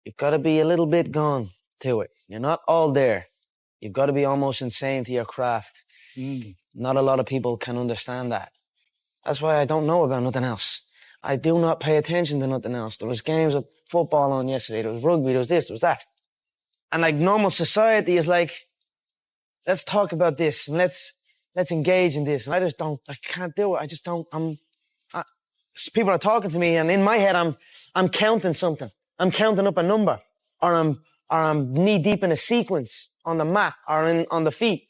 you've got to be a little bit gone to it. You're not all there. You've got to be almost insane to your craft. Not a lot of people can understand that. That's why I don't know about nothing else. I do not pay attention to nothing else. There was games of football on yesterday. There was rugby. There was this. There was that. And like normal society is like, let's talk about this and let's engage in this. And I can't do it. I just don't, people are talking to me and in my head, I'm counting something. I'm counting up a number or I'm knee deep in a sequence on the mat or on the feet.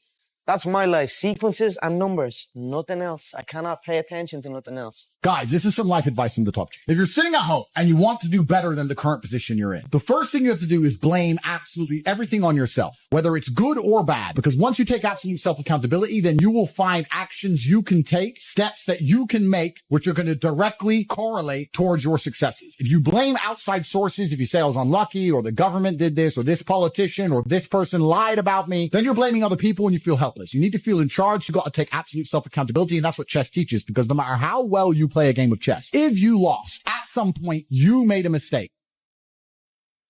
That's my life. Sequences and numbers. Nothing else. I cannot pay attention to nothing else. Guys, this is some life advice from the top. If you're sitting at home and you want to do better than the current position you're in, the first thing you have to do is blame absolutely everything on yourself, whether it's good or bad. Because once you take absolute self-accountability, then you will find actions you can take, steps that you can make, which are going to directly correlate towards your successes. If you blame outside sources, if you say I was unlucky or the government did this or this politician or this person lied about me, then you're blaming other people and you feel helpless. You need to feel in charge. You got to take absolute self-accountability. And that's what chess teaches, because no matter how well you play a game of chess, if you lost at some point, you made a mistake.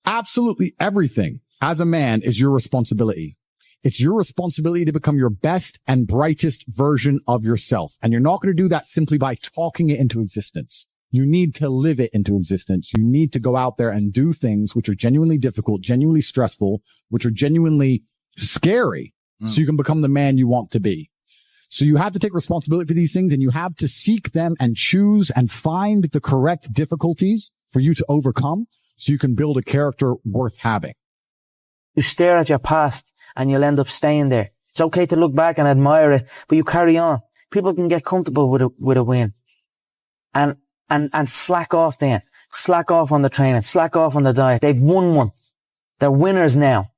Absolutely everything as a man is your responsibility. It's your responsibility to become your best and brightest version of yourself. And you're not going to do that simply by talking it into existence. You need to live it into existence. You need to go out there and do things which are genuinely difficult, genuinely stressful, which are genuinely scary. So you can become the man you want to be. So you have to take responsibility for these things and you have to seek them and choose and find the correct difficulties for you to overcome so you can build a character worth having. You stare at your past and you'll end up staying there. It's okay to look back and admire it, but you carry on. People can get comfortable with a win and slack off then. Slack off on the training, slack off on the diet. They've won one. They're winners now.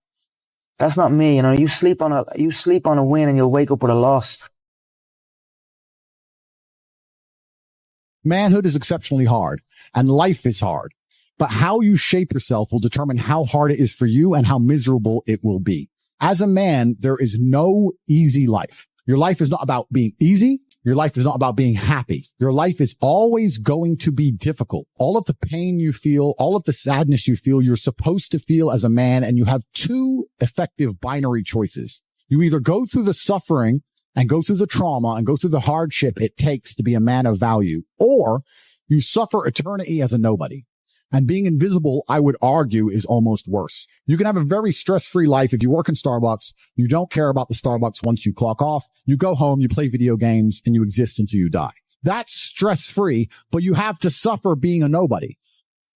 That's not me, you know. You sleep on a win and you'll wake up with a loss. Manhood is exceptionally hard and life is hard, but how you shape yourself will determine how hard it is for you and how miserable it will be. As a man, there is no easy life. Your life is not about being easy. Your life is not about being happy. Your life is always going to be difficult. All of the pain you feel, all of the sadness you feel, you're supposed to feel as a man, and you have two effective binary choices. You either go through the suffering and go through the trauma and go through the hardship it takes to be a man of value, or you suffer eternity as a nobody. And being invisible, I would argue, is almost worse. You can have a very stress-free life if you work in Starbucks. You don't care about the Starbucks once you clock off. You go home, you play video games, and you exist until you die. That's stress-free, but you have to suffer being a nobody.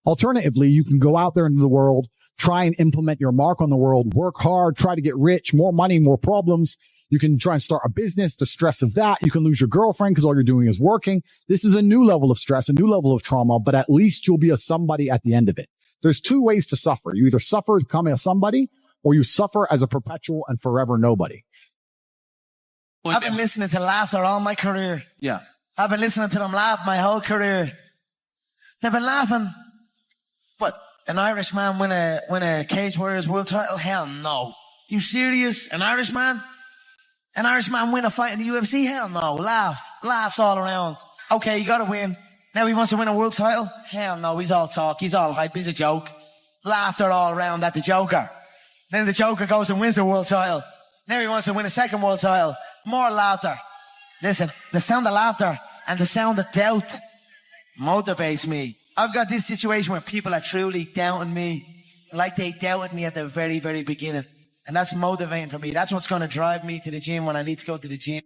Alternatively, you can go out there into the world, try and implement your mark on the world, work hard, try to get rich, more money, more problems. You can try and start a business, the stress of that. You can lose your girlfriend because all you're doing is working. This is a new level of stress, a new level of trauma, but at least you'll be a somebody at the end of it. There's two ways to suffer. You either suffer as becoming a somebody, or you suffer as a perpetual and forever nobody. I've been listening to laughter all my career. Yeah. I've been listening to them laugh my whole career. They've been laughing. But an Irishman win a Cage Warriors world title? Hell no. You serious? An Irishman? An Irishman win a fight in the UFC? Hell no. Laughs all around. Okay, you gotta win. Now he wants to win a world title? Hell no, he's all talk. He's all hype. He's a joke. Laughter all around at the Joker. Then the Joker goes and wins the world title. Now he wants to win a second world title. More laughter. Listen, the sound of laughter and the sound of doubt motivates me. I've got this situation where people are truly doubting me, like they doubted me at the very, very beginning. And that's motivating for me. That's what's going to drive me to the gym when I need to go to the gym.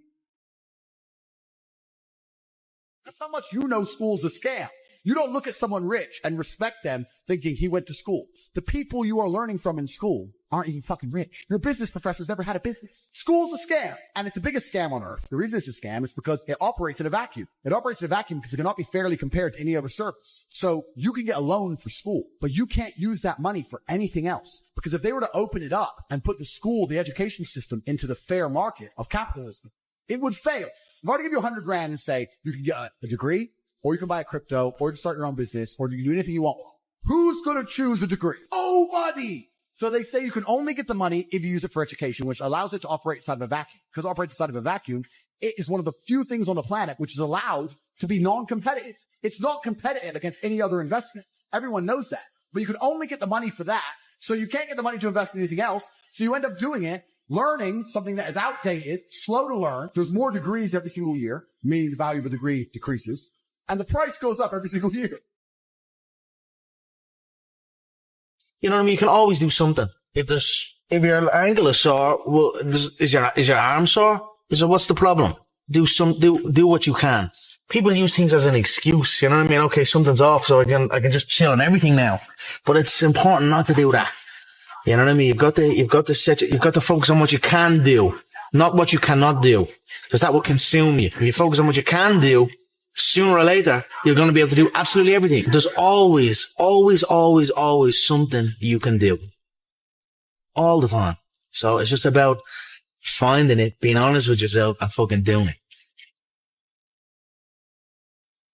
That's how much you know school's a scam. You don't look at someone rich and respect them thinking he went to school. The people you are learning from in school aren't even fucking rich. Your business professors never had a business. School's a scam, and it's the biggest scam on earth. The reason it's a scam is because it operates in a vacuum. It operates in a vacuum because it cannot be fairly compared to any other service. So you can get a loan for school, but you can't use that money for anything else. Because if they were to open it up and put the school, the education system, into the fair market of capitalism, it would fail. If I were to give you $100,000 and say you can get a degree, or you can buy a crypto, or you can start your own business, or you can do anything you want, who's going to choose a degree? Nobody. So they say you can only get the money if you use it for education, which allows it to operate inside of a vacuum. Because it operates inside of a vacuum, it is one of the few things on the planet which is allowed to be non-competitive. It's not competitive against any other investment. Everyone knows that. but you can only get the money for that. So you can't get the money to invest in anything else. So you end up doing it, learning something that is outdated, slow to learn. There's more degrees every single year, meaning the value of a degree decreases, and the price goes up every single year. You know what I mean? You can always do something. If your ankle is sore, well, is your arm sore? What's the problem? Do what you can. People use things as an excuse, you know what I mean? Okay, something's off, so I can just chill on everything now. But it's important not to do that. You know what I mean? You've got to focus on what you can do, not what you cannot do, because that will consume you. If you focus on what you can do, sooner or later, you're going to be able to do absolutely everything. There's always, always, always, always something you can do. All the time. So it's just about finding it, being honest with yourself, and fucking doing it.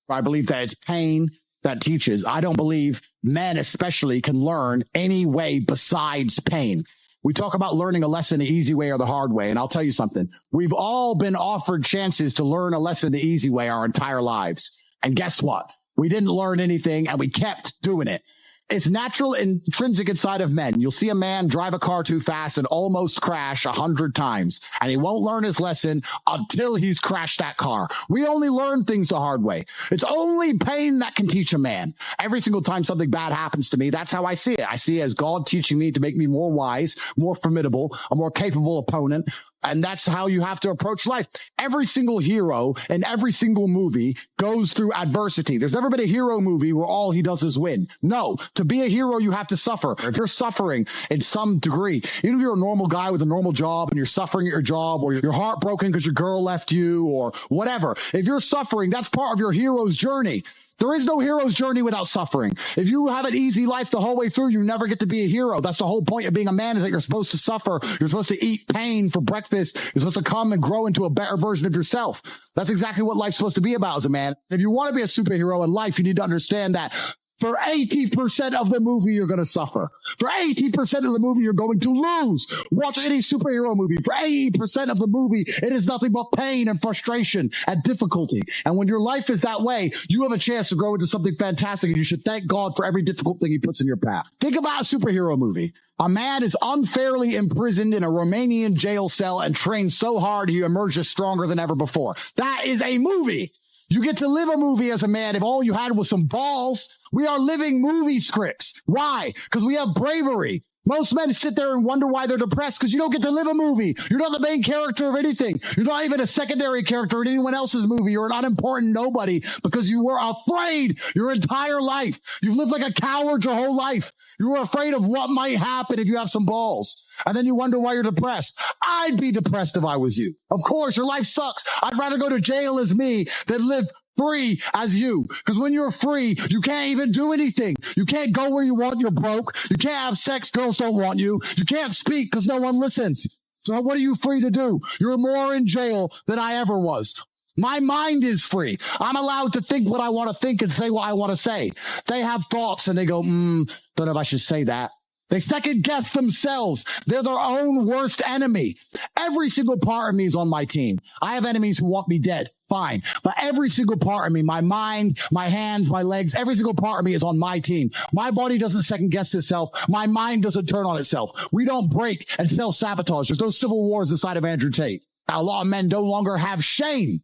I believe that it's pain that teaches. I don't believe men especially can learn any way besides pain. We talk about learning a lesson the easy way or the hard way. And I'll tell you something. We've all been offered chances to learn a lesson the easy way our entire lives. And guess what? We didn't learn anything and we kept doing it. It's natural, intrinsic inside of men. You'll see a man drive a car too fast and almost crash 100 times, and he won't learn his lesson until he's crashed that car. We only learn things the hard way. It's only pain that can teach a man. Every single time something bad happens to me, that's how I see it. I see it as God teaching me to make me more wise, more formidable, a more capable opponent. And that's how you have to approach life. Every single hero in every single movie goes through adversity. There's never been a hero movie where all he does is win. No, to be a hero, you have to suffer. If you're suffering in some degree, even if you're a normal guy with a normal job and you're suffering at your job, or you're heartbroken because your girl left you or whatever, if you're suffering, that's part of your hero's journey. There is no hero's journey without suffering. If you have an easy life the whole way through, you never get to be a hero. That's the whole point of being a man, is that you're supposed to suffer. You're supposed to eat pain for breakfast. You're supposed to come and grow into a better version of yourself. That's exactly what life's supposed to be about as a man. If you want to be a superhero in life, you need to understand that for 80% of the movie, you're going to suffer. For 80% of the movie, you're going to lose. Watch any superhero movie. For 80% of the movie, it is nothing but pain and frustration and difficulty. And when your life is that way, you have a chance to grow into something fantastic, and you should thank God for every difficult thing he puts in your path. Think about a superhero movie. A man is unfairly imprisoned in a Romanian jail cell and trained so hard he emerges stronger than ever before. That is a movie. You get to live a movie as a man if all you had was some balls. We are living movie scripts. Why? Because we have bravery. Most men sit there and wonder why they're depressed, because you don't get to live a movie. You're not the main character of anything. You're not even a secondary character in anyone else's movie. You're an unimportant nobody because you were afraid your entire life. You've lived like a coward your whole life. You were afraid of what might happen if you have some balls. And then you wonder why you're depressed. I'd be depressed if I was you. Of course, your life sucks. I'd rather go to jail as me than live free as you. Because when you're free, you can't even do anything. You can't go where you want. You're broke. You can't have sex. Girls don't want you. You can't speak because no one listens. So what are you free to do? You're more in jail than I ever was. My mind is free. I'm allowed to think what I want to think and say what I want to say. They have thoughts and they go, don't know if I should say that. They second guess themselves. They're their own worst enemy. Every single part of me is on my team. I have enemies who want me dead. Fine. But every single part of me, my mind, my hands, my legs, every single part of me is on my team. My body doesn't second guess itself. My mind doesn't turn on itself. We don't break and self-sabotage. There's no civil wars inside of Andrew Tate. Now, a lot of men no longer have shame.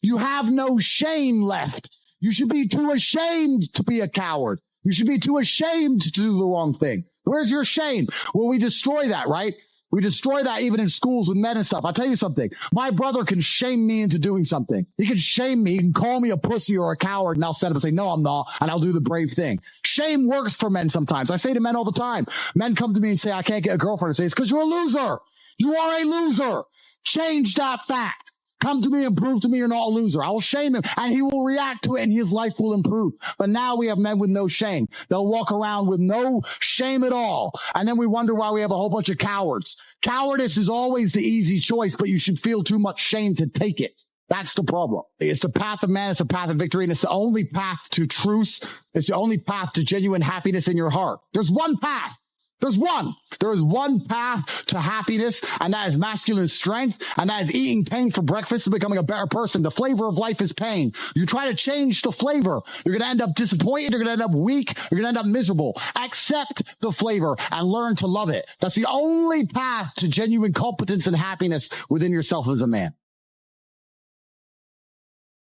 You have no shame left. You should be too ashamed to be a coward. You should be too ashamed to do the wrong thing. Where's your shame? Well, we destroy that, right? We destroy that even in schools with men and stuff. I'll tell you something. My brother can shame me into doing something. He can shame me. He can call me a pussy or a coward, and I'll stand up and say, no, I'm not, and I'll do the brave thing. Shame works for men sometimes. I say to men all the time, men come to me and say, I can't get a girlfriend. I say, it's because you're a loser. You are a loser. Change that fact. Come to me and prove to me you're not a loser. I will shame him, and he will react to it, and his life will improve. But now we have men with no shame. They'll walk around with no shame at all, and then we wonder why we have a whole bunch of cowards. Cowardice is always the easy choice, but you should feel too much shame to take it. That's the problem. It's the path of man. It's the path of victory, and it's the only path to truth. It's the only path to genuine happiness in your heart. There's one path. There's one. There is one path to happiness, and that is masculine strength, and that is eating pain for breakfast and becoming a better person. The flavor of life is pain. You try to change the flavor, you're going to end up disappointed, you're going to end up weak, you're going to end up miserable. Accept the flavor and learn to love it. That's the only path to genuine competence and happiness within yourself as a man.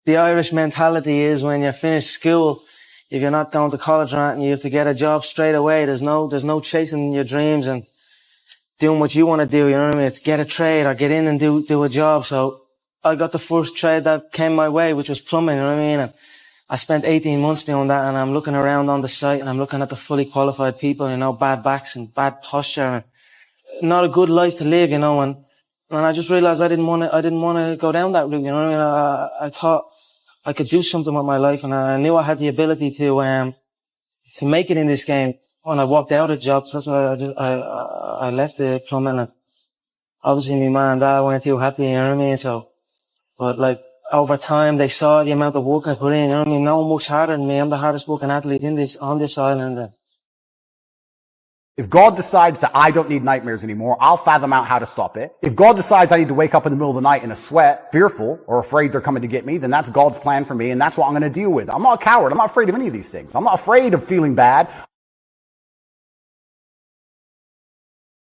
The Irish mentality is when you finish school, if you're not going to college or anything, you have to get a job straight away. There's no chasing your dreams and doing what you want to do. You know what I mean? It's get a trade or get in and do a job. So I got the first trade that came my way, which was plumbing. You know what I mean? And I spent 18 months doing that, and I'm looking around on the site and I'm looking at the fully qualified people, you know, bad backs and bad posture and not a good life to live, you know, and I just realized I didn't want to go down that route. You know what I mean? I thought I could do something with my life, and I knew I had the ability to make it in this game. When I walked out of jobs, that's why I left the plumbing, and obviously my mum and dad weren't too happy, you know what I mean? So, but like, over time, they saw the amount of work I put in, you know what I mean? No one works harder than me. I'm the hardest working athlete on this island. If God decides that I don't need nightmares anymore, I'll fathom out how to stop it. If God decides I need to wake up in the middle of the night in a sweat, fearful, or afraid they're coming to get me, then that's God's plan for me, and that's what I'm going to deal with. I'm not a coward. I'm not afraid of any of these things. I'm not afraid of feeling bad.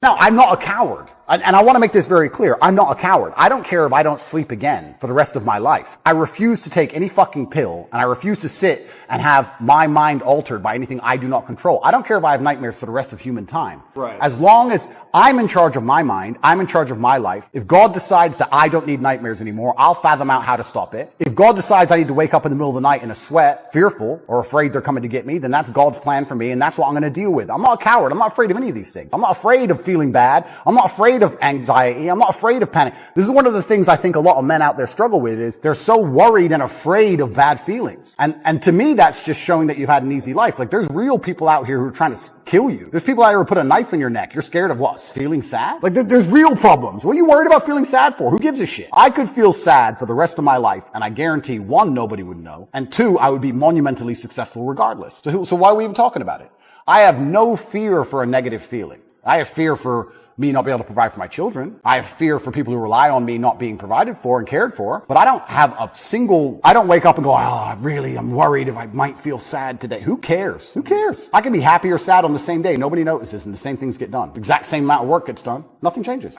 Now, I'm not a coward. And I want to make this very clear. I'm not a coward. I don't care if I don't sleep again for the rest of my life. I refuse to take any fucking pill, and I refuse to sit and have my mind altered by anything I do not control. I don't care if I have nightmares for the rest of human time. Right. As long as I'm in charge of my mind, I'm in charge of my life. If God decides that I don't need nightmares anymore, I'll fathom out how to stop it. If God decides I need to wake up in the middle of the night in a sweat, fearful, or afraid they're coming to get me, then that's God's plan for me, and that's what I'm going to deal with. I'm not a coward. I'm not afraid of any of these things. I'm not afraid of feeling bad. I'm not afraid of anxiety. I'm not afraid of panic. This is one of the things I think a lot of men out there struggle with, is they're so worried and afraid of bad feelings. And to me, that's just showing that you've had an easy life. Like, there's real people out here who are trying to kill you. There's people out here who put a knife in your neck. You're scared of what? Feeling sad? Like, there's real problems. What are you worried about feeling sad for? Who gives a shit? I could feel sad for the rest of my life, and I guarantee, one, nobody would know, and two, I would be monumentally successful regardless. So why are we even talking about it? I have no fear for a negative feeling. I have fear for me not being able to provide for my children. I have fear for people who rely on me not being provided for and cared for. But I don't wake up and go, I'm worried if I might feel sad today. Who cares? Who cares? I can be happy or sad on the same day. Nobody notices, and the same things get done. The exact same amount of work gets done. Nothing changes.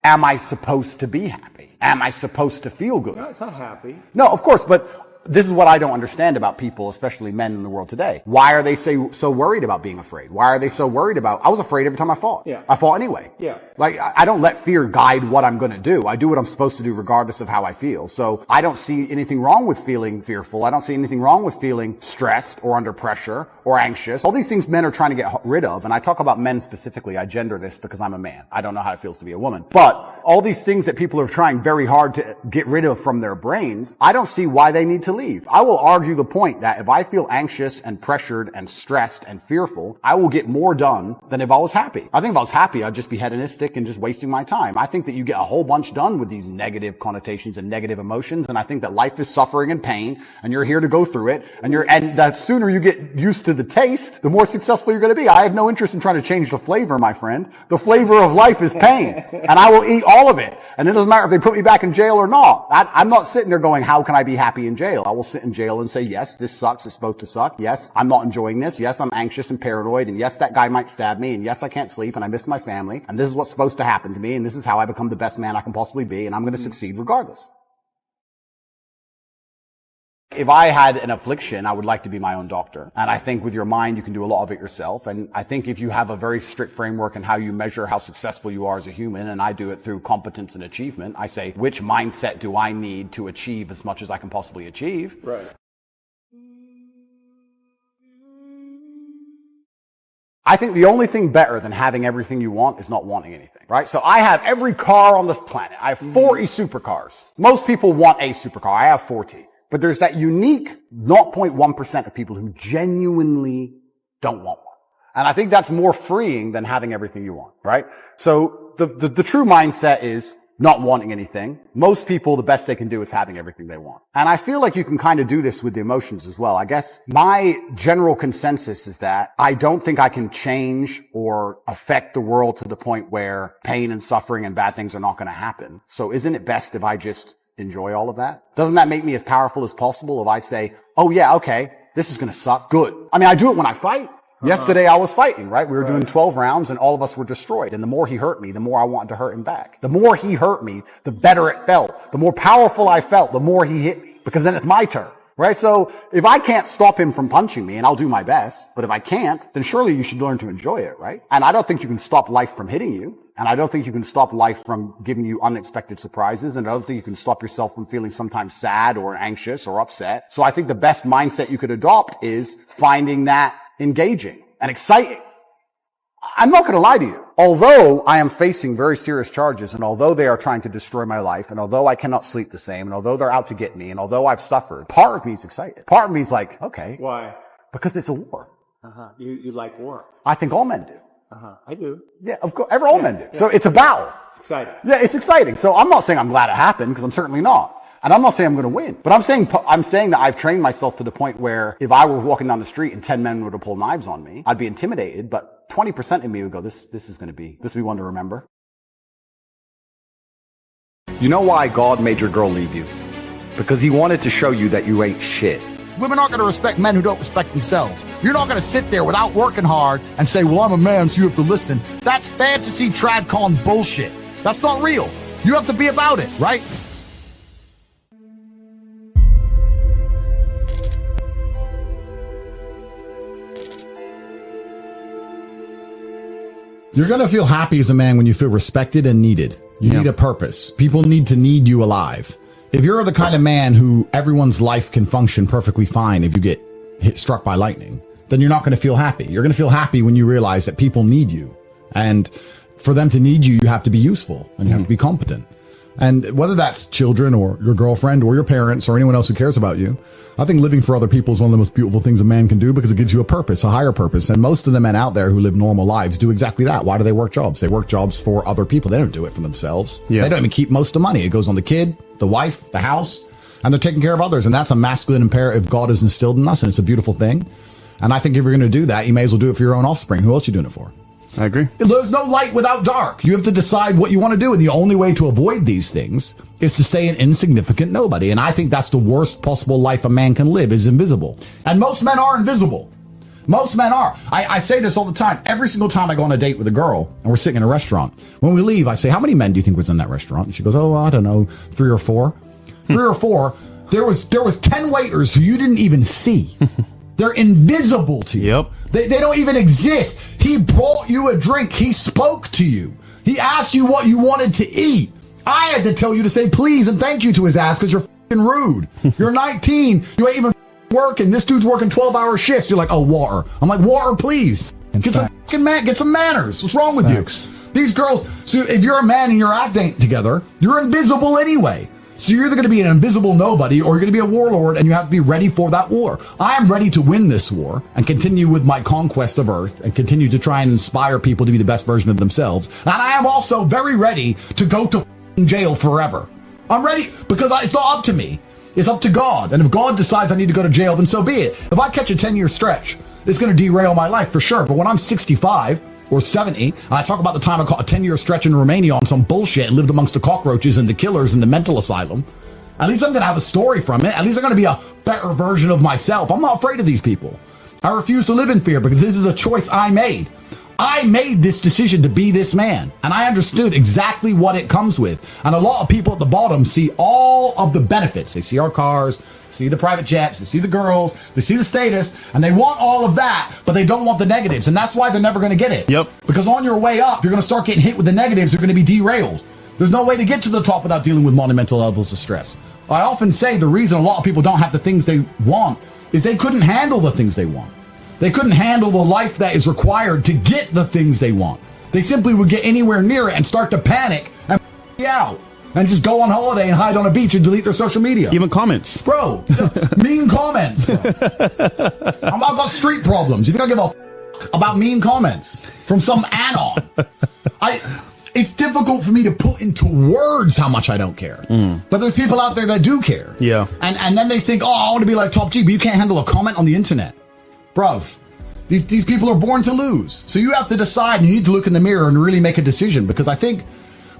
Am I supposed to be happy? Am I supposed to feel good? No, it's not happy. No, of course, but this is what I don't understand about people, especially men in the world today. Why are they so worried about being afraid? Why are they so worried about, I was afraid every time I fought. Yeah. I fought anyway. Yeah. Like, I don't let fear guide what I'm going to do. I do what I'm supposed to do regardless of how I feel. So I don't see anything wrong with feeling fearful. I don't see anything wrong with feeling stressed or under pressure or anxious. All these things men are trying to get rid of. And I talk about men specifically. I gender this because I'm a man. I don't know how it feels to be a woman. But all these things that people are trying very hard to get rid of from their brains, I don't see why they need to leave. I will argue the point that if I feel anxious and pressured and stressed and fearful, I will get more done than if I was happy. I think if I was happy, I'd just be hedonistic and just wasting my time. I think that you get a whole bunch done with these negative connotations and negative emotions, and I think that life is suffering and pain, and you're here to go through it, and the sooner you get used to the taste, the more successful you're going to be. I have no interest in trying to change the flavor, my friend. The flavor of life is pain, and I will eat all of it. And it doesn't matter if they put me back in jail or not. I'm not sitting there going, how can I be happy in jail? I will sit in jail and say, yes, this sucks. It's supposed to suck. Yes, I'm not enjoying this. Yes, I'm anxious and paranoid. And yes, that guy might stab me. And yes, I can't sleep and I miss my family. And this is what's supposed to happen to me. And this is how I become the best man I can possibly be. And I'm going to succeed regardless. If I had an affliction, I would like to be my own doctor. And I think with your mind, you can do a lot of it yourself. And I think if you have a very strict framework in how you measure how successful you are as a human, and I do it through competence and achievement, I say, which mindset do I need to achieve as much as I can possibly achieve? Right. I think the only thing better than having everything you want is not wanting anything, right? So I have every car on this planet. I have 40 supercars. Most people want a supercar. I have 40. But there's that unique 0.1% of people who genuinely don't want one. And I think that's more freeing than having everything you want, right? So the true mindset is not wanting anything. Most people, the best they can do is having everything they want. And I feel like you can kind of do this with the emotions as well. I guess my general consensus is that I don't think I can change or affect the world to the point where pain and suffering and bad things are not going to happen. So isn't it best if I just enjoy all of that? Doesn't that make me as powerful as possible if I say, oh yeah, okay, this is going to suck. Good. I mean, I do it when I fight. Yesterday I was fighting, right? We were doing 12 rounds and all of us were destroyed. And the more he hurt me, the more I wanted to hurt him back. The more he hurt me, the better it felt. The more powerful I felt, the more he hit me. Because then it's my turn, right? So if I can't stop him from punching me, and I'll do my best, but if I can't, then surely you should learn to enjoy it, right? And I don't think you can stop life from hitting you. And I don't think you can stop life from giving you unexpected surprises. And I don't think you can stop yourself from feeling sometimes sad or anxious or upset. So I think the best mindset you could adopt is finding that engaging and exciting. I'm not going to lie to you. Although I am facing very serious charges, and although they are trying to destroy my life, and although I cannot sleep the same, and although they're out to get me, and although I've suffered, part of me is excited. Part of me is like, okay. Why? Because it's a war. You like war? I think all men do. I do. Yeah, of course. All men do. Yeah. So it's a battle. It's exciting. Yeah, it's exciting. So I'm not saying I'm glad it happened, because I'm certainly not. And I'm not saying I'm going to win, but I'm saying that I've trained myself to the point where if I were walking down the street and 10 men were to pull knives on me, I'd be intimidated, but 20% of me would go, this will be one to remember. You know why God made your girl leave you? Because he wanted to show you that you ain't shit. Women aren't going to respect men who don't respect themselves. You're not going to sit there without working hard and say, well, I'm a man, so you have to listen. That's fantasy tradcon bullshit. That's not real. You have to be about it, right? You're going to feel happy as a man when you feel respected and needed. You need a purpose. People need to need you alive. If you're the kind of man who everyone's life can function perfectly fine if you get struck by lightning, then you're not going to feel happy. You're going to feel happy when you realize that people need you. And for them to need you, you have to be useful and you have to be competent. And whether that's children or your girlfriend or your parents or anyone else who cares about you, I think living for other people is one of the most beautiful things a man can do because it gives you a purpose, a higher purpose. And most of the men out there who live normal lives do exactly that. Why do they work jobs? They work jobs for other people. They don't do it for themselves. Yeah. They don't even keep most of the money. It goes on the kid, the wife, the house, and they're taking care of others. And that's a masculine imperative God has instilled in us, and it's a beautiful thing. And I think if you're going to do that, you may as well do it for your own offspring. Who else are you doing it for? I agree. There's no light without dark. You have to decide what you want to do. And the only way to avoid these things is to stay an insignificant nobody. And I think that's the worst possible life a man can live, is invisible. And most men are invisible. Most men are. I say this all the time. Every single time I go on a date with a girl and we're sitting in a restaurant, when we leave, I say, how many men do you think was in that restaurant? And she goes, oh, I don't know, 3 or 4. 3 or 4. There was 10 waiters who you didn't even see. They're invisible to you. Yep. They don't even exist. He brought you a drink. He spoke to you. He asked you what you wanted to eat. I had to tell you to say please and thank you to his ass because you're f***ing rude. You're 19. You ain't even working. This dude's working 12-hour shifts. You're like, oh, water. I'm like, water, please. Get some manners. What's wrong with you? These girls, so if you're a man and you're acting together, you're invisible anyway. So you're either going to be an invisible nobody or you're going to be a warlord, and you have to be ready for that war. I am ready to win this war and continue with my conquest of Earth and continue to try and inspire people to be the best version of themselves. And I am also very ready to go to jail forever. I'm ready because it's not up to me. It's up to God. And if God decides I need to go to jail, then so be it. If I catch a 10-year stretch, it's going to derail my life for sure. But when I'm 65... or 70, and I talk about the time I caught a 10-year stretch in Romania on some bullshit and lived amongst the cockroaches and the killers in the mental asylum, at least I'm going to have a story from it. At least I'm going to be a better version of myself. I'm not afraid of these people. I refuse to live in fear because this is a choice I made. I made this decision to be this man, and I understood exactly what it comes with. And a lot of people at the bottom see all of the benefits. They see our cars, see the private jets, they see the girls, they see the status, and they want all of that, but they don't want the negatives. And that's why they're never going to get it. Yep. Because on your way up, you're going to start getting hit with the negatives. You're going to be derailed. There's no way to get to the top without dealing with monumental levels of stress. I often say the reason a lot of people don't have the things they want is they couldn't handle the things they want. They couldn't handle the life that is required to get the things they want. They simply would get anywhere near it and start to panic and out and just go on holiday and hide on a beach and delete their social media. Even comments. Bro, mean comments. Bro. I've got street problems. You think I give a about mean comments from some anon? it's difficult for me to put into words how much I don't care. But there's people out there that do care. Yeah. And then they think, oh, I want to be like Top G, but you can't handle a comment on the internet. Bruv, these people are born to lose. So you have to decide, and you need to look in the mirror and really make a decision, because I think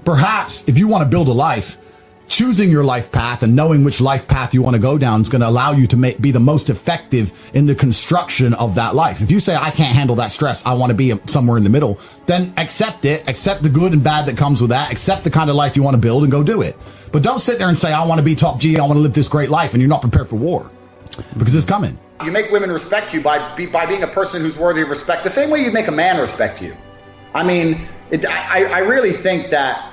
perhaps if you want to build a life, choosing your life path and knowing which life path you want to go down is going to allow you to be the most effective in the construction of that life. If you say, I can't handle that stress, I want to be somewhere in the middle, then accept it, accept the good and bad that comes with that, accept the kind of life you want to build and go do it. But don't sit there and say, I want to be Top G, I want to live this great life, and you're not prepared for war, because it's coming. You make women respect you by being a person who's worthy of respect, the same way you make a man respect you. I mean, I really think that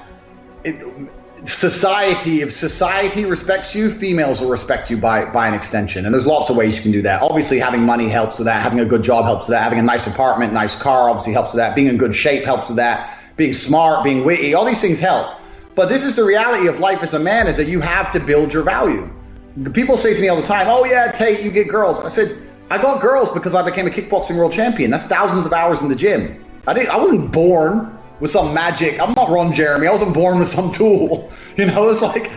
if society respects you, females will respect you by an extension. And there's lots of ways you can do that. Obviously, having money helps with that. Having a good job helps with that. Having a nice apartment, nice car obviously helps with that. Being in good shape helps with that. Being smart, being witty, all these things help. But this is the reality of life as a man, is that you have to build your value. People say to me all the time, oh yeah, Tate, you get girls. I said, I got girls because I became a kickboxing world champion. That's thousands of hours in the gym. I wasn't born with some magic. I'm not Ron Jeremy. I wasn't born with some tool. It's like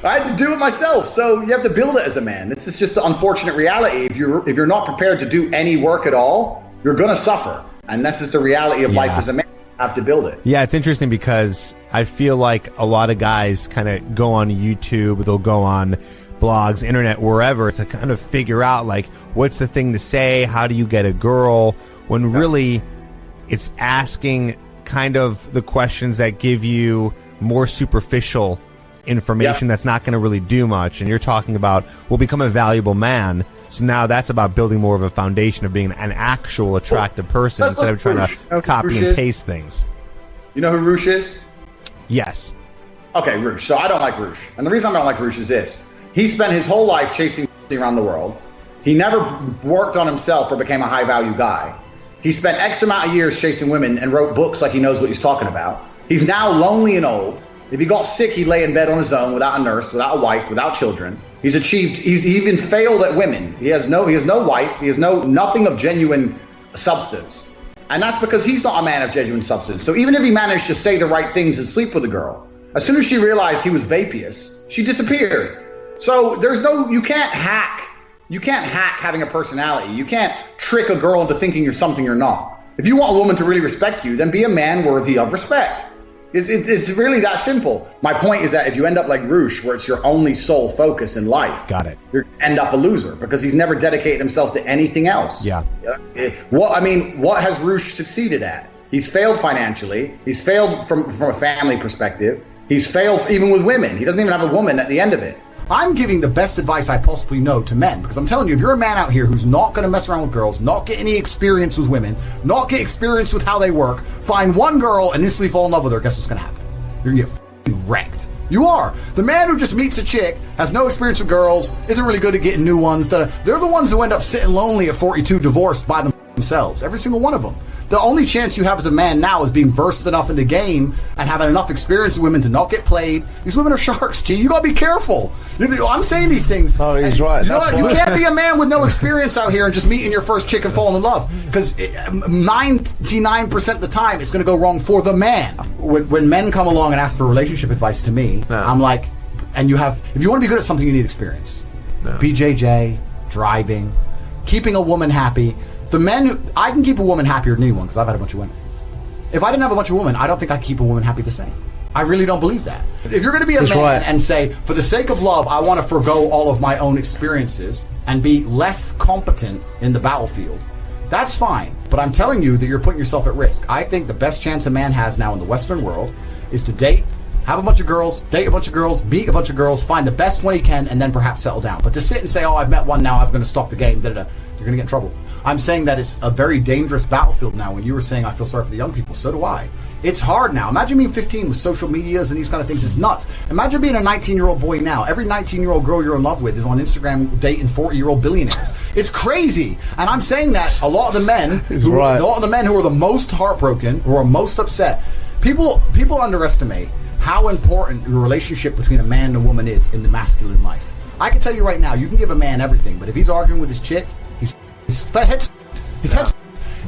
I had to do it myself. So you have to build it as a man. This is just the unfortunate reality. If you're not prepared to do any work at all, you're gonna suffer. And this is the reality of life as a man. You have to build it. Yeah, it's interesting because I feel like a lot of guys kind of go on YouTube, they'll go on blogs, internet, wherever, to kind of figure out like what's the thing to say, how do you get a girl, when really it's asking kind of the questions that give you more superficial information that's not going to really do much. And you're talking about, well, become a valuable man. So now that's about building more of a foundation of being an actual attractive person instead of trying to copy and paste things. You know who Roosh is? Yes. Okay, Roosh. So I don't like Roosh. And the reason I don't like Roosh is this. He spent his whole life chasing around the world. He never worked on himself or became a high value guy. He spent X amount of years chasing women and wrote books like he knows what he's talking about. He's now lonely and old. If he got sick, he'd lay in bed on his own without a nurse, without a wife, without children. He's even failed at women. He has no wife. He has nothing of genuine substance. And that's because he's not a man of genuine substance. So even if he managed to say the right things and sleep with a girl, as soon as she realized he was vapious, she disappeared. So you can't hack having a personality. You can't trick a girl into thinking you're something you're not. If you want a woman to really respect you, then be a man worthy of respect. It's really that simple. My point is that if you end up like Roosh, where it's your only sole focus in life, got it, you end up a loser because he's never dedicated himself to anything else. Yeah. What has Roosh succeeded at? He's failed financially. He's failed from a family perspective. He's failed even with women. He doesn't even have a woman at the end of it. I'm giving the best advice I possibly know to men, because I'm telling you, if you're a man out here who's not going to mess around with girls, not get any experience with women, not get experience with how they work, find one girl and instantly fall in love with her, guess what's going to happen? You're going to get f***ing wrecked. You are. The man who just meets a chick, has no experience with girls, isn't really good at getting new ones, they're the ones who end up sitting lonely at 42, divorced by themselves. Every single one of them. The only chance you have as a man now is being versed enough in the game and having enough experience with women to not get played. These women are sharks, G. You gotta be careful. I'm saying these things. Oh, he's right. You can't be a man with no experience out here and just meeting your first chick and falling in love. Because 99% of the time, it's gonna go wrong for the man. When men come along and ask for relationship advice to me, I'm like, if you want to be good at something, you need experience. BJJ, driving, keeping a woman happy. I can keep a woman happier than anyone because I've had a bunch of women. If I didn't have a bunch of women, I don't think I could keep a woman happy the same. I really don't believe that. If you're going to be a man and say, for the sake of love, I want to forego all of my own experiences and be less competent in the battlefield, that's fine. But I'm telling you that you're putting yourself at risk. I think the best chance a man has now in the Western world is to date, have a bunch of girls, date a bunch of girls, meet a bunch of girls, find the best one he can, and then perhaps settle down. But to sit and say, oh, I've met one now, I'm going to stop the game, you're going to get in trouble. I'm saying that it's a very dangerous battlefield now. When you were saying I feel sorry for the young people, so do I. It's hard now. Imagine being 15 with social medias and these kind of things. It's nuts. Imagine being a 19-year-old boy now. Every 19-year-old girl you're in love with is on Instagram dating 40-year-old billionaires. It's crazy. And I'm saying that a lot of the men who are the most heartbroken, who are most upset, people underestimate how important the relationship between a man and a woman is in the masculine life. I can tell you right now, you can give a man everything, but if he's arguing with his chick, his head's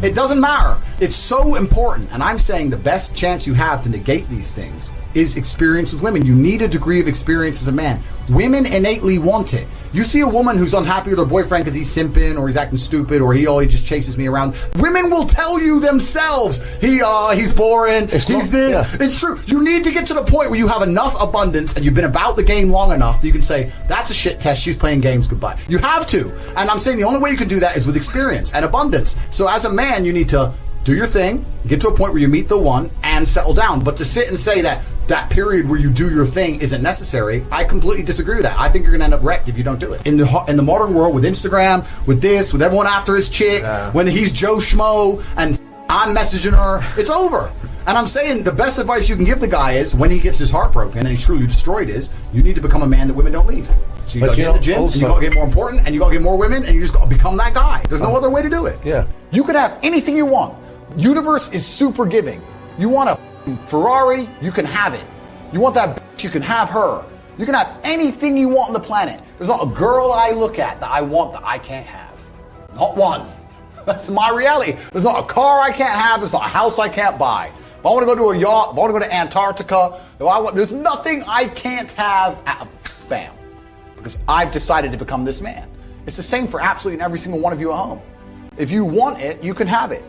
it doesn't matter. It's so important. And I'm saying the best chance you have to negate these things is experience with women. You need a degree of experience as a man. Women innately want it. You see a woman who's unhappy with her boyfriend because he's simping or he's acting stupid or he always just chases me around. Women will tell you themselves, he's boring, he's this. Yeah. It's true. You need to get to the point where you have enough abundance and you've been about the game long enough that you can say, that's a shit test, she's playing games, goodbye. You have to. And I'm saying the only way you can do that is with experience and abundance. So as a man, you need to do your thing, get to a point where you meet the one and settle down. But to sit and say that period where you do your thing isn't necessary, I completely disagree with that. I think you're going to end up wrecked if you don't do it. In the modern world, with Instagram, with this, with everyone after his chick, when he's Joe Schmo and I'm messaging her, it's over. And I'm saying the best advice you can give the guy is when he gets his heart broken and he's truly destroyed is, you need to become a man that women don't leave. So you got to get in the gym, and you got to get more important, and you got to get more women, and you just got to become that guy. There's no other way to do it. Yeah. You can have anything you want. Universe is super giving. You want a Ferrari, you can have it. You want that bitch, you can have her. You can have anything you want on the planet. There's not a girl I look at that I want that I can't have. Not one. That's my reality. There's not a car I can't have. There's not a house I can't buy. If I want to go to a yacht, if I want to go to Antarctica, there's nothing I can't have. Bam. Because I've decided to become this man. It's the same for absolutely every single one of you at home. If you want it, you can have it.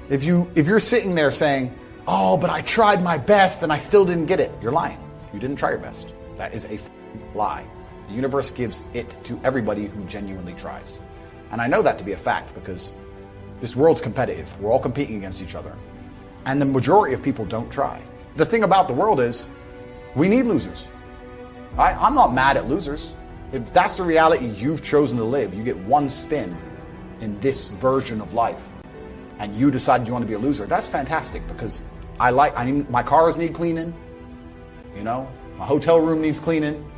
If you're sitting there saying, oh, but I tried my best and I still didn't get it, you're lying. You didn't try your best. That is a lie. The universe gives it to everybody who genuinely tries. And I know that to be a fact because this world's competitive. We're all competing against each other. And the majority of people don't try. The thing about the world is we need losers. I'm not mad at losers. If that's the reality you've chosen to live, you get one spin in this version of life. And you decided you want to be a loser, that's fantastic because my cars need cleaning, my hotel room needs cleaning.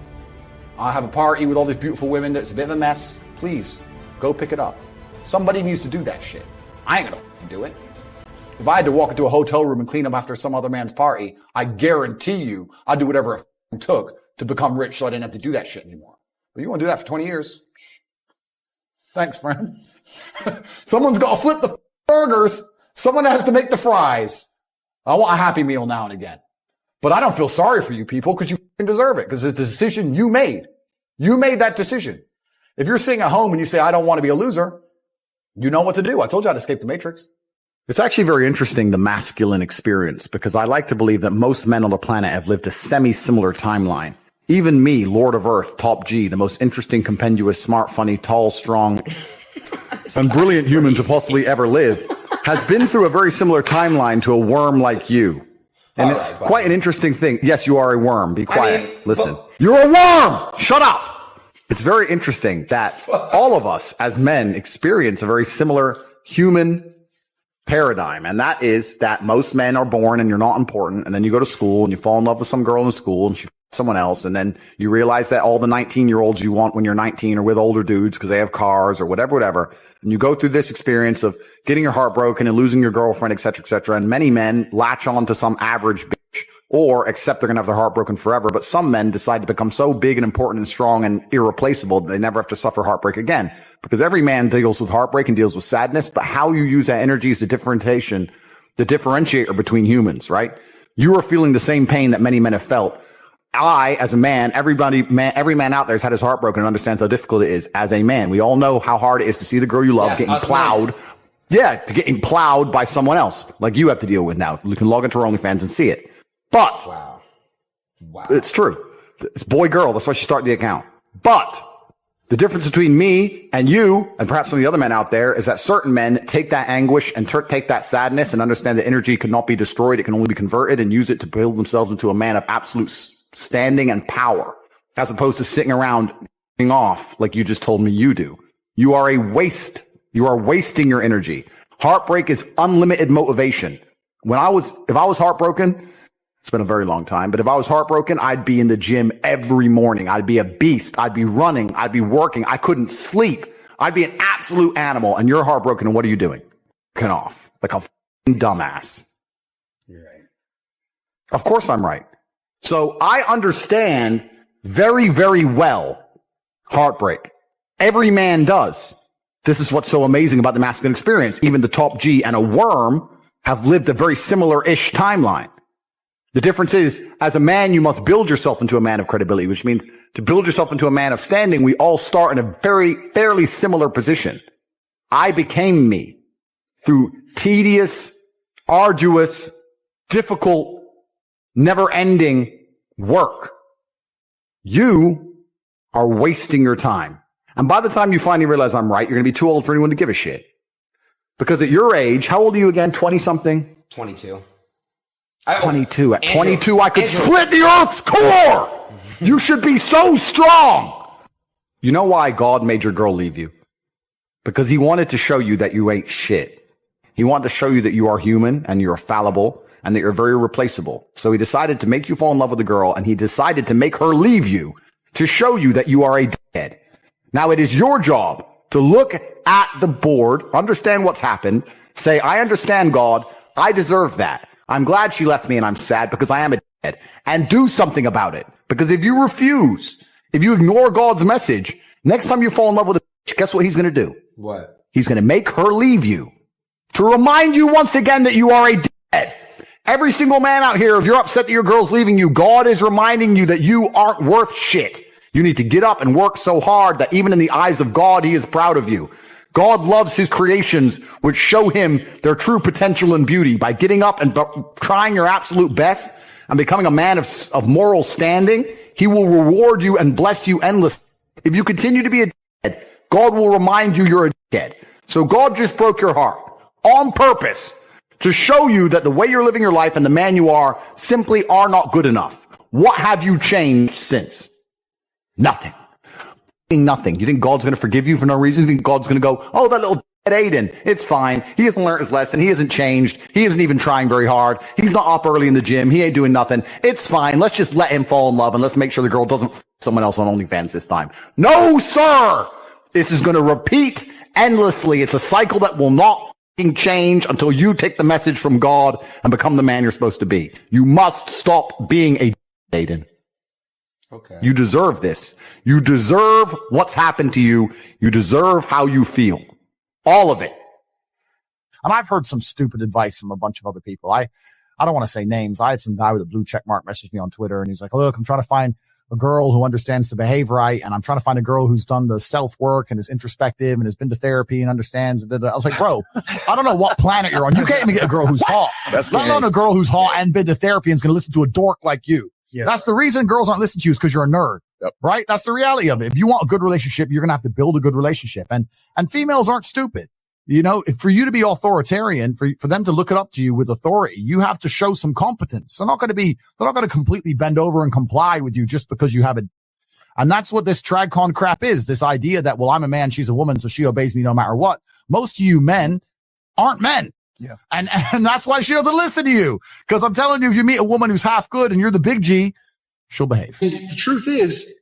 I have a party with all these beautiful women that's a bit of a mess. Please, go pick it up. Somebody needs to do that shit. I ain't gonna do it. If I had to walk into a hotel room and clean up after some other man's party, I guarantee you I'd do whatever it took to become rich so I didn't have to do that shit anymore. But you want to do that for 20 years? Thanks, friend. Someone's got to flip the burgers. Someone has to make the fries. I want a Happy Meal now and again. But I don't feel sorry for you people because you deserve it because it's the decision you made. You made that decision. If you're sitting at home and you say, I don't want to be a loser, you know what to do. I told you how to escape the matrix. It's actually very interesting, the masculine experience, because I like to believe that most men on the planet have lived a semi-similar timeline. Even me, Lord of Earth, Top G, the most interesting, compendious, smart, funny, tall, strong, and brilliant human to possibly ever live, has been through a very similar timeline to a worm like you. And it's quite an interesting thing. Yes, you are a worm. Be quiet. Listen. You're a worm! Shut up! It's very interesting that all of us as men experience a very similar human paradigm. And that is that most men are born and you're not important. And then you go to school and you fall in love with some girl in school and she someone else. And then you realize that all the 19-year-olds you want when you're 19 are with older dudes because they have cars or whatever. And you go through this experience of getting your heart broken and losing your girlfriend, et cetera, et cetera. And many men latch on to some average bitch or accept they're going to have their heart broken forever. But some men decide to become so big and important and strong and irreplaceable that they never have to suffer heartbreak again. Because every man deals with heartbreak and deals with sadness, but how you use that energy is the differentiator between humans, right? You are feeling the same pain that many men have felt. I, as a man, every man out there has had his heart broken and understands how difficult it is as a man. We all know how hard it is to see the girl you love getting plowed. Yeah, to getting plowed by someone else like you have to deal with now. You can log into her OnlyFans and see it. But wow. It's true. It's boy, girl. That's why she started the account. But the difference between me and you and perhaps some of the other men out there is that certain men take that anguish and take that sadness and understand that energy could not be destroyed. It can only be converted and use it to build themselves into a man of absolute standing and power, as opposed to sitting around off like you just told me you do. You are a waste. You are wasting your energy. Heartbreak is unlimited motivation. If I was heartbroken, it's been a very long time, but if I was heartbroken, I'd be in the gym every morning. I'd be a beast. I'd be running. I'd be working. I couldn't sleep. I'd be an absolute animal. And you're heartbroken. And what are you doing? Fucking off like a dumbass. You're right. Of course I'm right. So I understand very, very well heartbreak. Every man does. This is what's so amazing about the masculine experience. Even the top G and a worm have lived a very similar-ish timeline. The difference is, as a man, you must build yourself into a man of credibility, which means to build yourself into a man of standing, we all start in a fairly similar position. I became me through tedious, arduous, difficult, never-ending work. You are wasting your time. And by the time you finally realize I'm right, you're going to be too old for anyone to give a shit. Because at your age, how old are you again? 20-something? 22. 22. At 22, I could split the earth's core. You should be so strong. You know why God made your girl leave you? Because he wanted to show you that you ain't shit. He wanted to show you that you are human and you're fallible and that you're very replaceable. So he decided to make you fall in love with a girl, and he decided to make her leave you to show you that you are a dickhead. Now it is your job to look at the board, understand what's happened, say, I understand, God, I deserve that. I'm glad she left me and I'm sad because I am a dickhead, and do something about it. Because if you refuse, if you ignore God's message, next time you fall in love with a bitch, guess what he's going to do? What? He's going to make her leave you to remind you once again that you are a dickhead. Every single man out here, if you're upset that your girl's leaving you, God is reminding you that you aren't worth shit. You need to get up and work so hard that even in the eyes of God, he is proud of you. God loves his creations, which show him their true potential and beauty. By getting up and trying your absolute best and becoming a man of moral standing, he will reward you and bless you endlessly. If you continue to be a dickhead, God will remind you you're a dickhead. So God just broke your heart on purpose to show you that the way you're living your life and the man you are simply are not good enough. What have you changed since? Nothing. Nothing. You think God's going to forgive you for no reason? You think God's going to go, oh, that little Aiden, it's fine. He hasn't learned his lesson. He hasn't changed. He isn't even trying very hard. He's not up early in the gym. He ain't doing nothing. It's fine. Let's just let him fall in love and let's make sure the girl doesn't f someone else on OnlyFans this time. No, sir. This is going to repeat endlessly. It's a cycle that will not change until you take the message from God and become the man you're supposed to be. You must stop being a Aiden. Okay. You deserve this. You deserve what's happened to you. You deserve how you feel. All of it. And I've heard some stupid advice from a bunch of other people. I don't want to say names. I had some guy with a blue check mark message me on Twitter, and he's like, look, I'm trying to find a girl who understands to behave right, and I'm trying to find a girl who's done the self-work and is introspective and has been to therapy and understands. I was like, bro, I don't know what planet you're on. You can't even get a girl who's hot. Let alone a girl who's hot and been to therapy and is going to listen to a dork like you. Yeah. That's the reason girls aren't listening to you, is because you're a nerd. Yep. Right? That's the reality of it. If you want a good relationship, you're going to have to build a good relationship. And females aren't stupid. You know, for you to be authoritarian, for them to look it up to you with authority, you have to show some competence. They're not going to completely bend over and comply with you just because you have it. And that's what this tragcon crap is. This idea that, well, I'm a man, she's a woman, so she obeys me no matter what. Most of you men aren't men. Yeah. And that's why she doesn't listen to you. Because I'm telling you, if you meet a woman who's half good and you're the big G, she'll behave. And the truth is,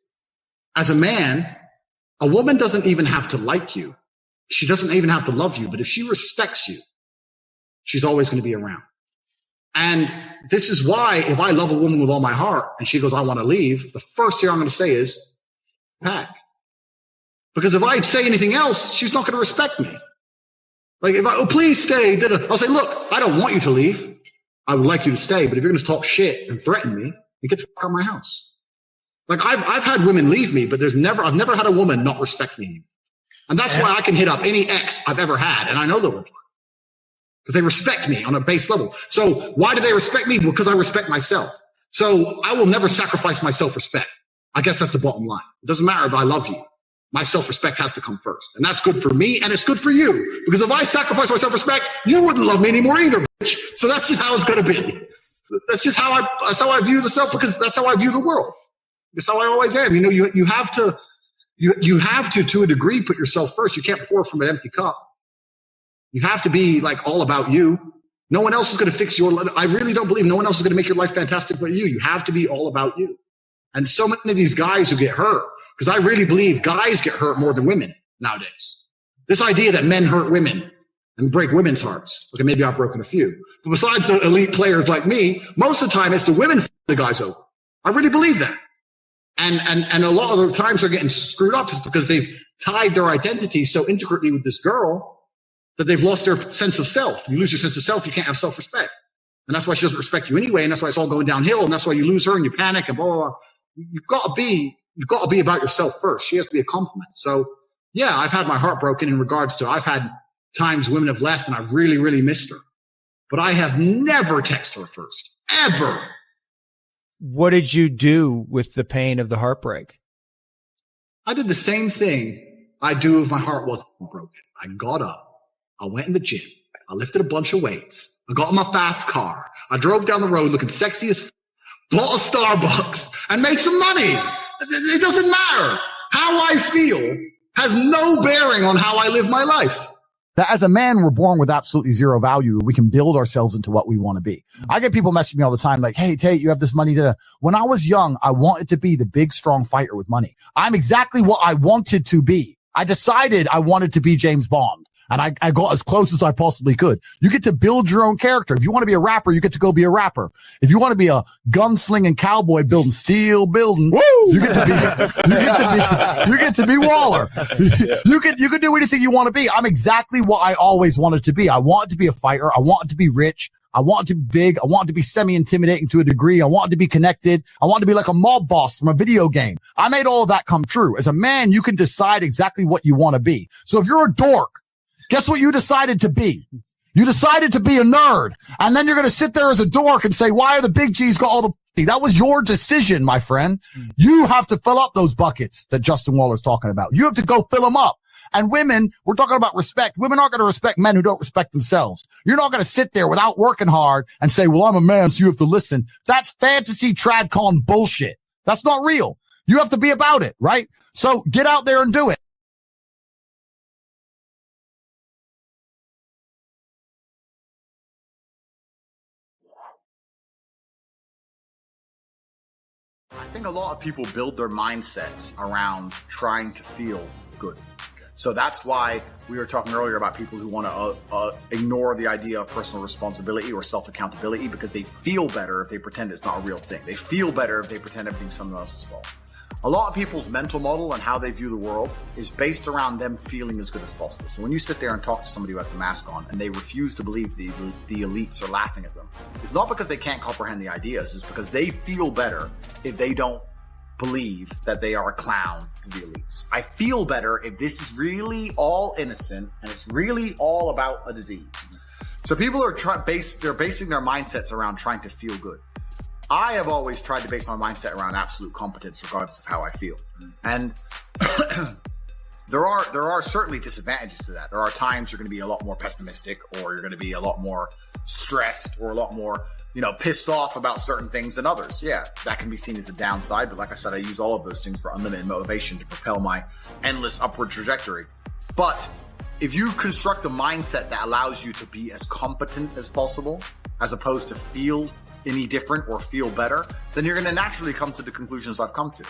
as a man, a woman doesn't even have to like you. She doesn't even have to love you. But if she respects you, she's always going to be around. And this is why if I love a woman with all my heart and she goes, I want to leave, the first thing I'm going to say is, pack. Because if I say anything else, she's not going to respect me. Like, if oh, please stay, I'll say, look, I don't want you to leave. I would like you to stay, but if you're going to talk shit and threaten me, you get the fuck out of my house. Like, I've had women leave me, but I've never had a woman not respect me. And that's why I can hit up any ex I've ever had, and I know they'll reply. Because they respect me on a base level. So why do they respect me? Because I respect myself. So I will never sacrifice my self-respect. I guess that's the bottom line. It doesn't matter if I love you. My self-respect has to come first. And that's good for me, and it's good for you. Because if I sacrifice my self-respect, you wouldn't love me anymore either, bitch. So that's just how it's going to be. That's just how I view the self, because that's how I view the world. That's how I always am. You know, you have to a degree, put yourself first. You can't pour from an empty cup. You have to be like all about you. No one else is going to fix your life. I really don't believe no one else is going to make your life fantastic but you. You have to be all about you. And so many of these guys who get hurt, because I really believe guys get hurt more than women nowadays. This idea that men hurt women and break women's hearts. Okay, maybe I've broken a few. But besides the elite players like me, most of the time it's the women the guys over. I really believe that. And a lot of the times they're getting screwed up is because they've tied their identity so intricately with this girl that they've lost their sense of self. You lose your sense of self, you can't have self-respect. And that's why she doesn't respect you anyway. And that's why it's all going downhill. And that's why you lose her and you panic and blah, blah, blah. You've got to be about yourself first. She has to be a compliment. So yeah, I've had my heart broken in regards to, I've had times women have left and I've really, really missed her, but I have never texted her first, ever. What did you do with the pain of the heartbreak? I did the same thing I do if my heart wasn't broken. I got up. I went in the gym. I lifted a bunch of weights. I got in my fast car. I drove down the road looking sexy as bought a Starbucks and made some money. It doesn't matter. How I feel has no bearing on how I live my life. That as a man, we're born with absolutely zero value. We can build ourselves into what we want to be. I get people messaging me all the time like, hey, Tate, you have this money. When I was young, I wanted to be the big, strong fighter with money. I'm exactly what I wanted to be. I decided I wanted to be James Bond. And I got as close as I possibly could. You get to build your own character. If you want to be a rapper, you get to go be a rapper. If you want to be a gunslinging cowboy building steel buildings, you get to be Waller. You can do anything you want to be. I'm exactly what I always wanted to be. I wanted to be a fighter. I wanted to be rich. I wanted to be big. I wanted to be semi-intimidating to a degree. I wanted to be connected. I wanted to be like a mob boss from a video game. I made all of that come true. As a man, you can decide exactly what you want to be. So if you're a dork, guess what you decided to be? You decided to be a nerd. And then you're going to sit there as a dork and say, why are the big G's got all the... That was your decision, my friend. You have to fill up those buckets that Justin Waller's talking about. You have to go fill them up. And women, we're talking about respect. Women aren't going to respect men who don't respect themselves. You're not going to sit there without working hard and say, well, I'm a man, so you have to listen. That's fantasy tradcon bullshit. That's not real. You have to be about it, right? So get out there and do it. I think a lot of people build their mindsets around trying to feel good. So that's why we were talking earlier about people who want to ignore the idea of personal responsibility or self-accountability because they feel better if they pretend it's not a real thing. They feel better if they pretend everything's someone else's fault. A lot of people's mental model and how they view the world is based around them feeling as good as possible. So when you sit there and talk to somebody who has the mask on and they refuse to believe the elites are laughing at them, it's not because they can't comprehend the ideas, it's because they feel better if they don't believe that they are a clown to the elites. I feel better if this is really all innocent and it's really all about a disease. So people are basing their mindsets around trying to feel good. I have always tried to base my mindset around absolute competence regardless of how I feel. And there are certainly disadvantages to that. There are times you're going to be a lot more pessimistic or you're going to be a lot more stressed or a lot more, pissed off about certain things than others. Yeah, that can be seen as a downside. But like I said, I use all of those things for unlimited motivation to propel my endless upward trajectory. But if you construct a mindset that allows you to be as competent as possible, as opposed to feel any different or feel better, then you're going to naturally come to the conclusions I've come to.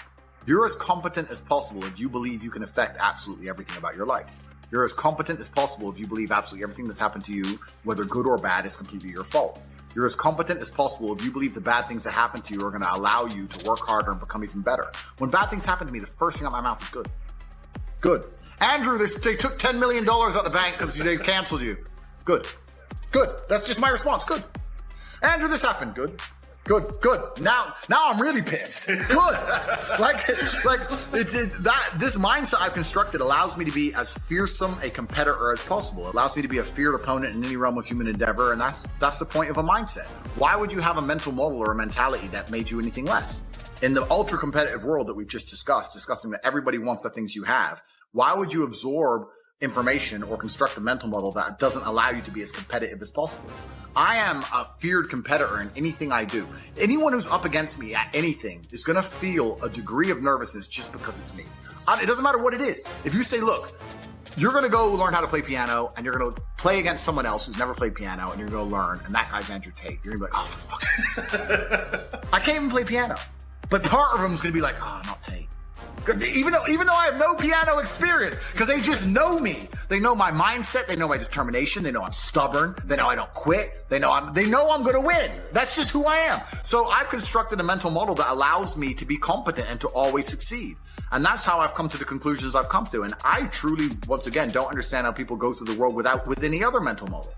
You're as competent as possible if you believe you can affect absolutely everything about your life. You're as competent as possible if you believe absolutely everything that's happened to you, whether good or bad, is completely your fault. You're as competent as possible if you believe the bad things that happen to you are going to allow you to work harder and become even better. When bad things happen to me, the first thing out of my mouth is good. Good. Andrew, they took $10 million out the bank because they canceled you. Good. Good. That's just my response. Good. Andrew, this happened. Good. Now I'm really pissed. Good. This mindset I've constructed allows me to be as fearsome a competitor as possible. It allows me to be a feared opponent in any realm of human endeavor, and that's the point of a mindset. Why would you have a mental model or a mentality that made you anything less? In the ultra competitive world that we've just discussing that everybody wants the things you have, why would you absorb information or construct a mental model that doesn't allow you to be as competitive as possible? I am a feared competitor in anything I do. Anyone who's up against me at anything is going to feel a degree of nervousness just because it's me. It doesn't matter what it is. If you say, look, you're going to go learn how to play piano and you're going to play against someone else who's never played piano and you're going to learn, and that guy's Andrew Tate, you're going to be like, oh, for fuck's sake. I can't even play piano. But part of them is going to be like, oh, not Tate. Even though I have no piano experience, because they just know me. They know my mindset. They know my determination. They know I'm stubborn. They know I don't quit. They know I'm going to win. That's just who I am. So I've constructed a mental model that allows me to be competent and to always succeed. And that's how I've come to the conclusions I've come to. And I truly, once again, don't understand how people go through the world with any other mental model.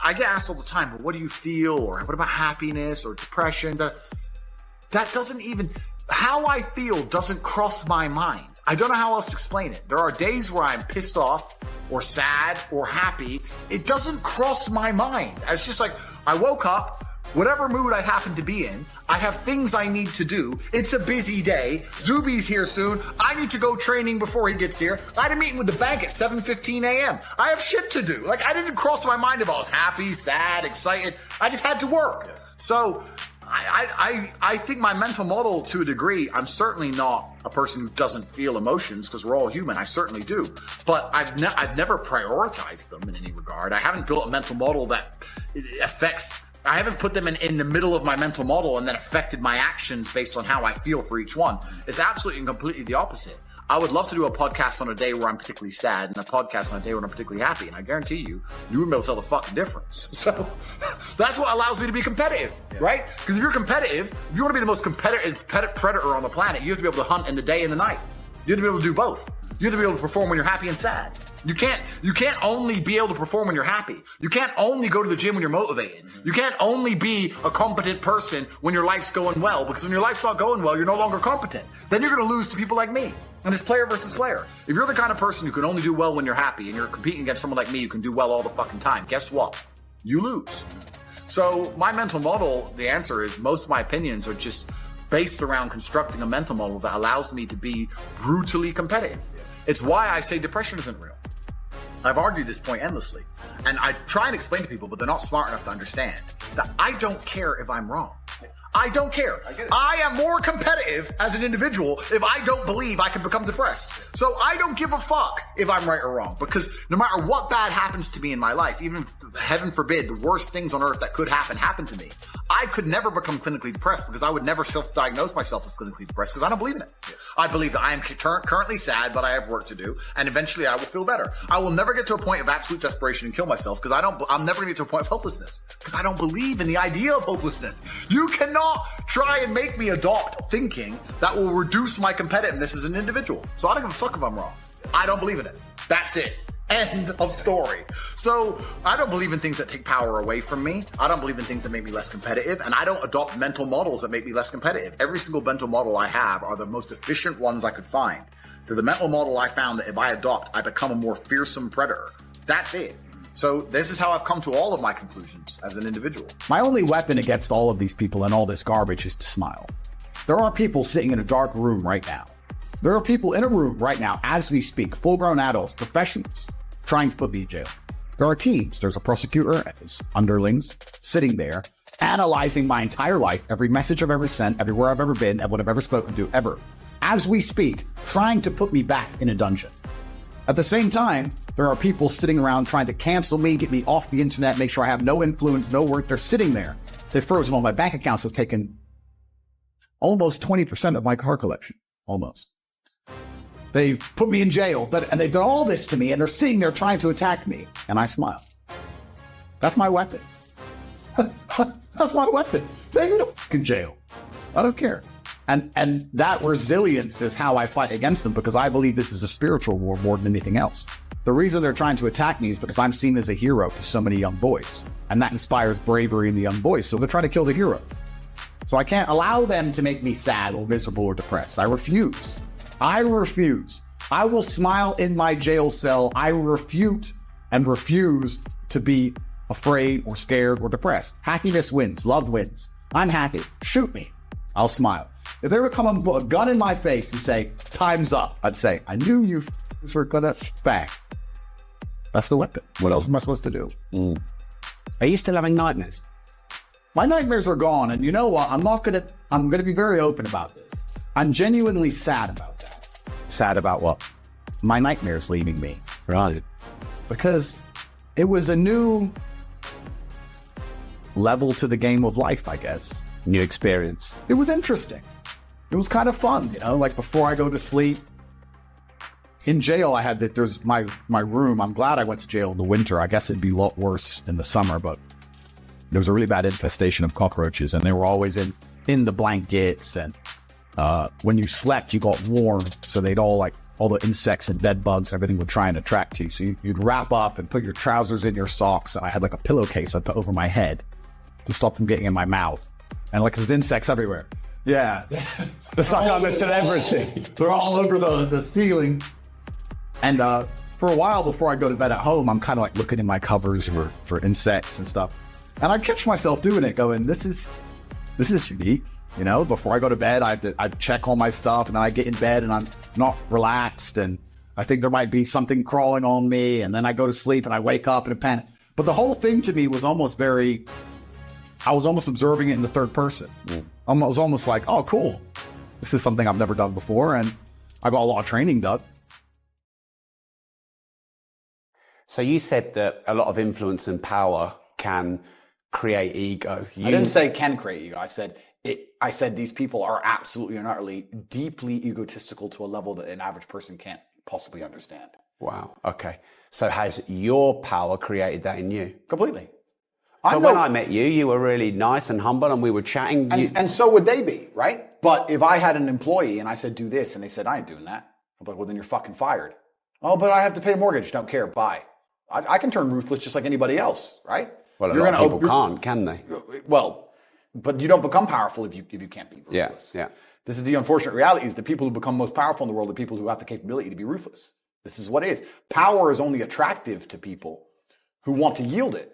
I get asked all the time, but what do you feel? Or what about happiness or depression? That doesn't even, how I feel doesn't cross my mind. I don't know how else to explain it. There are days where I'm pissed off or sad or happy. It doesn't cross my mind. It's just like, I woke up, whatever mood I happen to be in, I have things I need to do. It's a busy day. Zuby's here soon. I need to go training before he gets here. I had a meeting with the bank at 7:15 a.m. I have shit to do. Like, I didn't cross my mind if I was happy, sad, excited. I just had to work. So I think my mental model, to a degree, I'm certainly not a person who doesn't feel emotions, because we're all human. I certainly do. But I've never prioritized them in any regard. I haven't built a mental model that affects, I haven't put them in the middle of my mental model and then affected my actions based on how I feel for each one. It's absolutely and completely the opposite. I would love to do a podcast on a day where I'm particularly sad and a podcast on a day when I'm particularly happy. And I guarantee you wouldn't be able to tell the fucking difference. So that's what allows me to be competitive, right? Because if you're competitive, if you want to be the most competitive predator on the planet, you have to be able to hunt in the day and the night. You have to be able to do both. You have to be able to perform when you're happy and sad. You can't only be able to perform when you're happy. You can't only go to the gym when you're motivated. You can't only be a competent person when your life's going well, because when your life's not going well, you're no longer competent. Then you're going to lose to people like me. And it's player versus player. If you're the kind of person who can only do well when you're happy and you're competing against someone like me who can do well all the fucking time, guess what? You lose. So my mental model, the answer is most of my opinions are just based around constructing a mental model that allows me to be brutally competitive. It's why I say depression isn't real. I've argued this point endlessly. And I try and explain to people, but they're not smart enough to understand that I don't care if I'm wrong. I don't care. I am more competitive as an individual if I don't believe I can become depressed. So I don't give a fuck if I'm right or wrong, because no matter what bad happens to me in my life, even if, heaven forbid, the worst things on earth that could happen to me, I could never become clinically depressed, because I would never self-diagnose myself as clinically depressed, because I don't believe in it. I believe that I am currently sad, but I have work to do, and eventually I will feel better. I will never get to a point of absolute desperation and kill myself, because I'm never going to get to a point of hopelessness, because I don't believe in the idea of hopelessness. You cannot try and make me adopt thinking that will reduce my competitiveness as an individual. So I don't give a fuck if I'm wrong. I don't believe in it. That's it. End of story. So I don't believe in things that take power away from me. I don't believe in things that make me less competitive, and I don't adopt mental models that make me less competitive. Every single mental model I have are the most efficient ones I could find. To the mental model I found that if I adopt, I become a more fearsome predator. That's it. So this is how I've come to all of my conclusions as an individual. My only weapon against all of these people and all this garbage is to smile. There are people sitting in a dark room right now. There are people in a room right now as we speak, full-grown adults, professionals, trying to put me in jail. There are teams. There's a prosecutor and his underlings sitting there, analyzing my entire life, every message I've ever sent, everywhere I've ever been, and what I've ever spoken to, ever. As we speak, trying to put me back in a dungeon. At the same time, there are people sitting around trying to cancel me, get me off the internet, make sure I have no influence, no work. They're sitting there. They've frozen all my bank accounts, have taken almost 20% of my car collection. Almost. They've put me in jail, and they've done all this to me, and they're sitting there trying to attack me, and I smile. That's my weapon. That's my weapon. They go to jail. I don't care. And that resilience is how I fight against them, because I believe this is a spiritual war more than anything else. The reason they're trying to attack me is because I'm seen as a hero to so many young boys, and that inspires bravery in the young boys. So they're trying to kill the hero. So I can't allow them to make me sad or miserable or depressed. I refuse. I refuse. I will smile in my jail cell. I refuse to be afraid or scared or depressed. Happiness wins. Love wins. I'm happy. Shoot me. I'll smile. If they were to come and put a gun in my face and say, time's up, I'd say, I knew you were gonna bang. That's the weapon. What else am I supposed to do? Are you still having nightmares? My nightmares are gone, and you know what? I'm gonna be very open about this. I'm genuinely sad about that. Sad about what? My nightmares leaving me. Right. Because it was a new level to the game of life, I guess. New experience. It was interesting. It was kind of fun, like before I go to sleep, In jail, I had that. There's my room. I'm glad I went to jail in the winter. I guess it'd be a lot worse in the summer, but there was a really bad infestation of cockroaches, and they were always in the blankets. And when you slept, you got warm, so they'd all the insects and bed bugs, everything would try and attract you. So you'd wrap up and put your trousers in your socks. I had like a pillowcase I put over my head to stop them getting in my mouth. And like there's insects everywhere. Yeah, it's like on the celebrity. They're all over the ceiling. And for a while before I go to bed at home, I'm kind of like looking in my covers for insects and stuff. And I catch myself doing it, going, this is unique. You know, before I go to bed, I'd check all my stuff, and then I get in bed and I'm not relaxed, and I think there might be something crawling on me, and then I go to sleep and I wake up in a panic. But the whole thing to me was almost I was almost observing it in the third person. I was almost like, oh, cool. This is something I've never done before, and I got a lot of training done. So you said that a lot of influence and power can create ego. I didn't say can create ego. I said these people are absolutely and utterly deeply egotistical to a level that an average person can't possibly understand. Wow. Okay. So has your power created that in you? Completely. So when I met you, you were really nice and humble, and we were chatting. And so would they be, right? But if I had an employee and I said, do this, and they said, I ain't doing that. I'm like, well, then you're fucking fired. Oh, but I have to pay a mortgage. Don't care. Bye. I can turn ruthless just like anybody else, right? Well, a lot of people can't, can they? Well, but you don't become powerful if you can't be ruthless. Yeah. This is the unfortunate reality, is the people who become most powerful in the world are people who have the capability to be ruthless. This is what it is. Power is only attractive to people who want to yield it.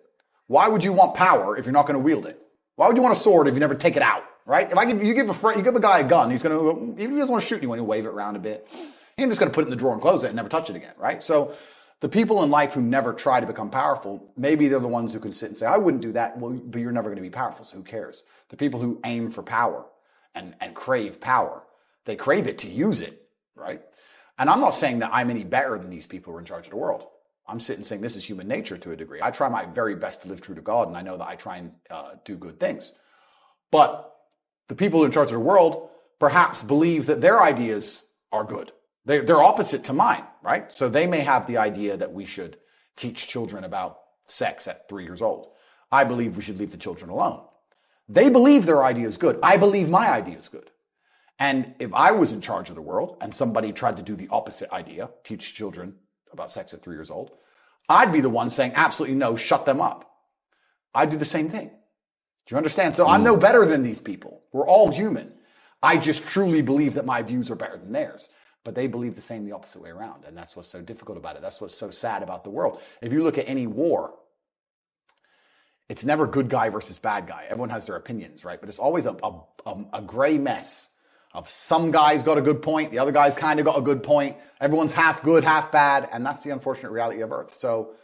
Why would you want power if you're not going to wield it? Why would you want a sword if you never take it out, right? If you give a guy a gun, he's going to, even if he doesn't want to shoot you, when you wave it around a bit, he's just going to put it in the drawer and close it and never touch it again, right? So the people in life who never try to become powerful, maybe they're the ones who can sit and say, I wouldn't do that. Well, but you're never going to be powerful, so who cares? The people who aim for power and crave power, they crave it to use it, right? And I'm not saying that I'm any better than these people who are in charge of the world. I'm sitting saying this is human nature to a degree. I try my very best to live true to God, and I know that I try and do good things. But the people in charge of the world perhaps believe that their ideas are good. They're opposite to mine, right? So they may have the idea that we should teach children about sex at 3 years old. I believe we should leave the children alone. They believe their idea is good. I believe my idea is good. And if I was in charge of the world and somebody tried to do the opposite idea, teach children about sex at 3 years old, I'd be the one saying, absolutely no, shut them up. I'd do the same thing. Do you understand? So I'm no better than these people. We're all human. I just truly believe that my views are better than theirs. But they believe the opposite way around. And that's what's so difficult about it. That's what's so sad about the world. If you look at any war, it's never good guy versus bad guy. Everyone has their opinions, right? But it's always a gray mess of some guy's got a good point, the other guy's kind of got a good point. Everyone's half good, half bad. And that's the unfortunate reality of Earth. So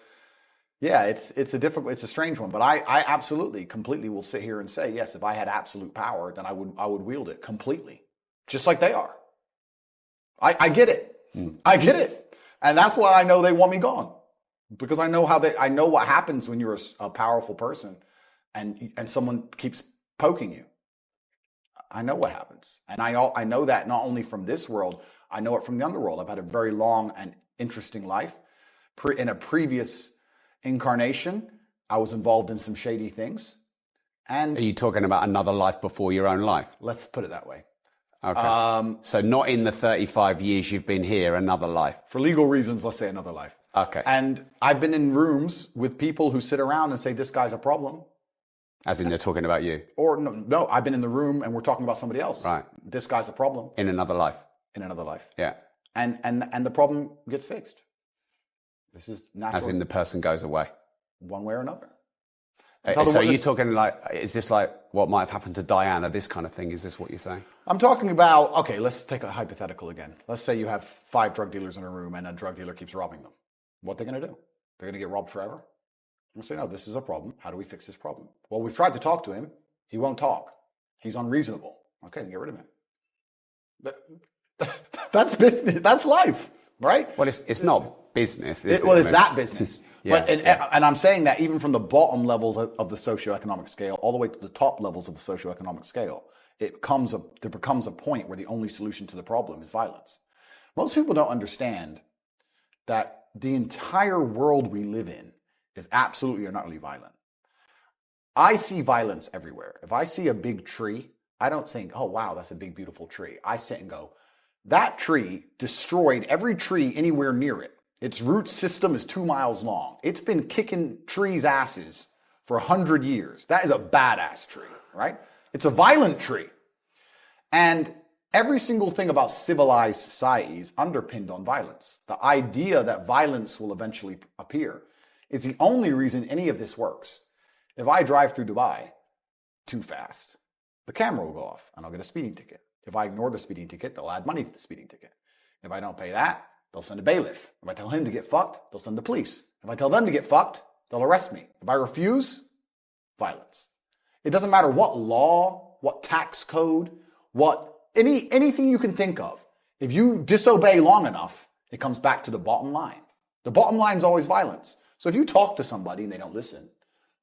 yeah, it's a strange one. But I absolutely, completely will sit here and say, yes, if I had absolute power, then I would wield it completely, just like they are. I get it. I get it. And that's why I know they want me gone. Because I know I know what happens when you're a powerful person and someone keeps poking you. I know what happens. And I know that not only from this world, I know it from the underworld. I've had a very long and interesting life. In a previous incarnation, I was involved in some shady things. And are you talking about another life before your own life? Let's put it that way. Okay. So not in the 35 years you've been here, another life. For legal reasons, let's say another life. Okay. And I've been in rooms with people who sit around and say, this guy's a problem. As in they're talking about you? Or no, I've been in the room and we're talking about somebody else. Right. This guy's a problem. In another life. In another life. Yeah. And the problem gets fixed. This is natural. As in the person goes away. One way or another. So are you talking like, is this like what might have happened to Diana, this kind of thing? Is this what you're saying? I'm talking about, okay, let's take a hypothetical again. Let's say you have 5 drug dealers in a room and a drug dealer keeps robbing them. What are they going to do? They're going to get robbed forever? I'm going to say, no, this is a problem. How do we fix this problem? Well, we've tried to talk to him. He won't talk. He's unreasonable. Okay, then get rid of him. That's business. That's life, right? Well, it's not business. It's that business. Yeah, and I'm saying that even from the bottom levels of the socioeconomic scale, all the way to the top levels of the socioeconomic scale, there becomes a point where the only solution to the problem is violence. Most people don't understand that the entire world we live in is absolutely and utterly violent. I see violence everywhere. If I see a big tree, I don't think, oh, wow, that's a big, beautiful tree. I sit and go, that tree destroyed every tree anywhere near it. Its root system is 2 miles long. It's been kicking trees' asses for 100 years. That is a badass tree, right? It's a violent tree. And every single thing about civilized society is underpinned on violence. The idea that violence will eventually appear is the only reason any of this works. If I drive through Dubai too fast, the camera will go off and I'll get a speeding ticket. If I ignore the speeding ticket, they'll add money to the speeding ticket. If I don't pay that, they'll send a bailiff. If I tell him to get fucked, they'll send the police. If I tell them to get fucked, they'll arrest me. If I refuse, violence. It doesn't matter what law, what tax code, what anything you can think of. If you disobey long enough, it comes back to the bottom line. The bottom line is always violence. So if you talk to somebody and they don't listen,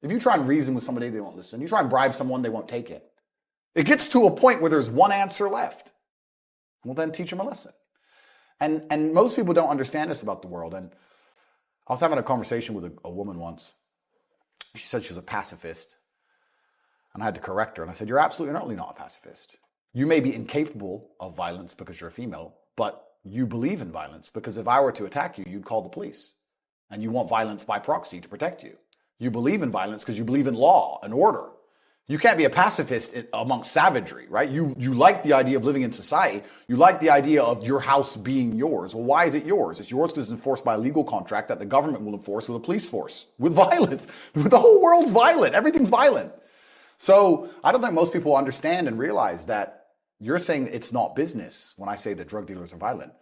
if you try and reason with somebody, they won't listen. You try and bribe someone, they won't take it. It gets to a point where there's one answer left. We'll then teach them a lesson. And most people don't understand this about the world. And I was having a conversation with a woman once. She said she was a pacifist. And I had to correct her. And I said, you're absolutely not a pacifist. You may be incapable of violence because you're a female, but you believe in violence because if I were to attack you, you'd call the police. And you want violence by proxy to protect you. You believe in violence because you believe in law and order. You can't be a pacifist amongst savagery, right? You like the idea of living in society. You like the idea of your house being yours. Well, why is it yours? It's yours because it's enforced by a legal contract that the government will enforce with a police force, with violence. The whole world's violent. Everything's violent. So I don't think most people understand and realize that you're saying it's not business when I say that drug dealers are violent.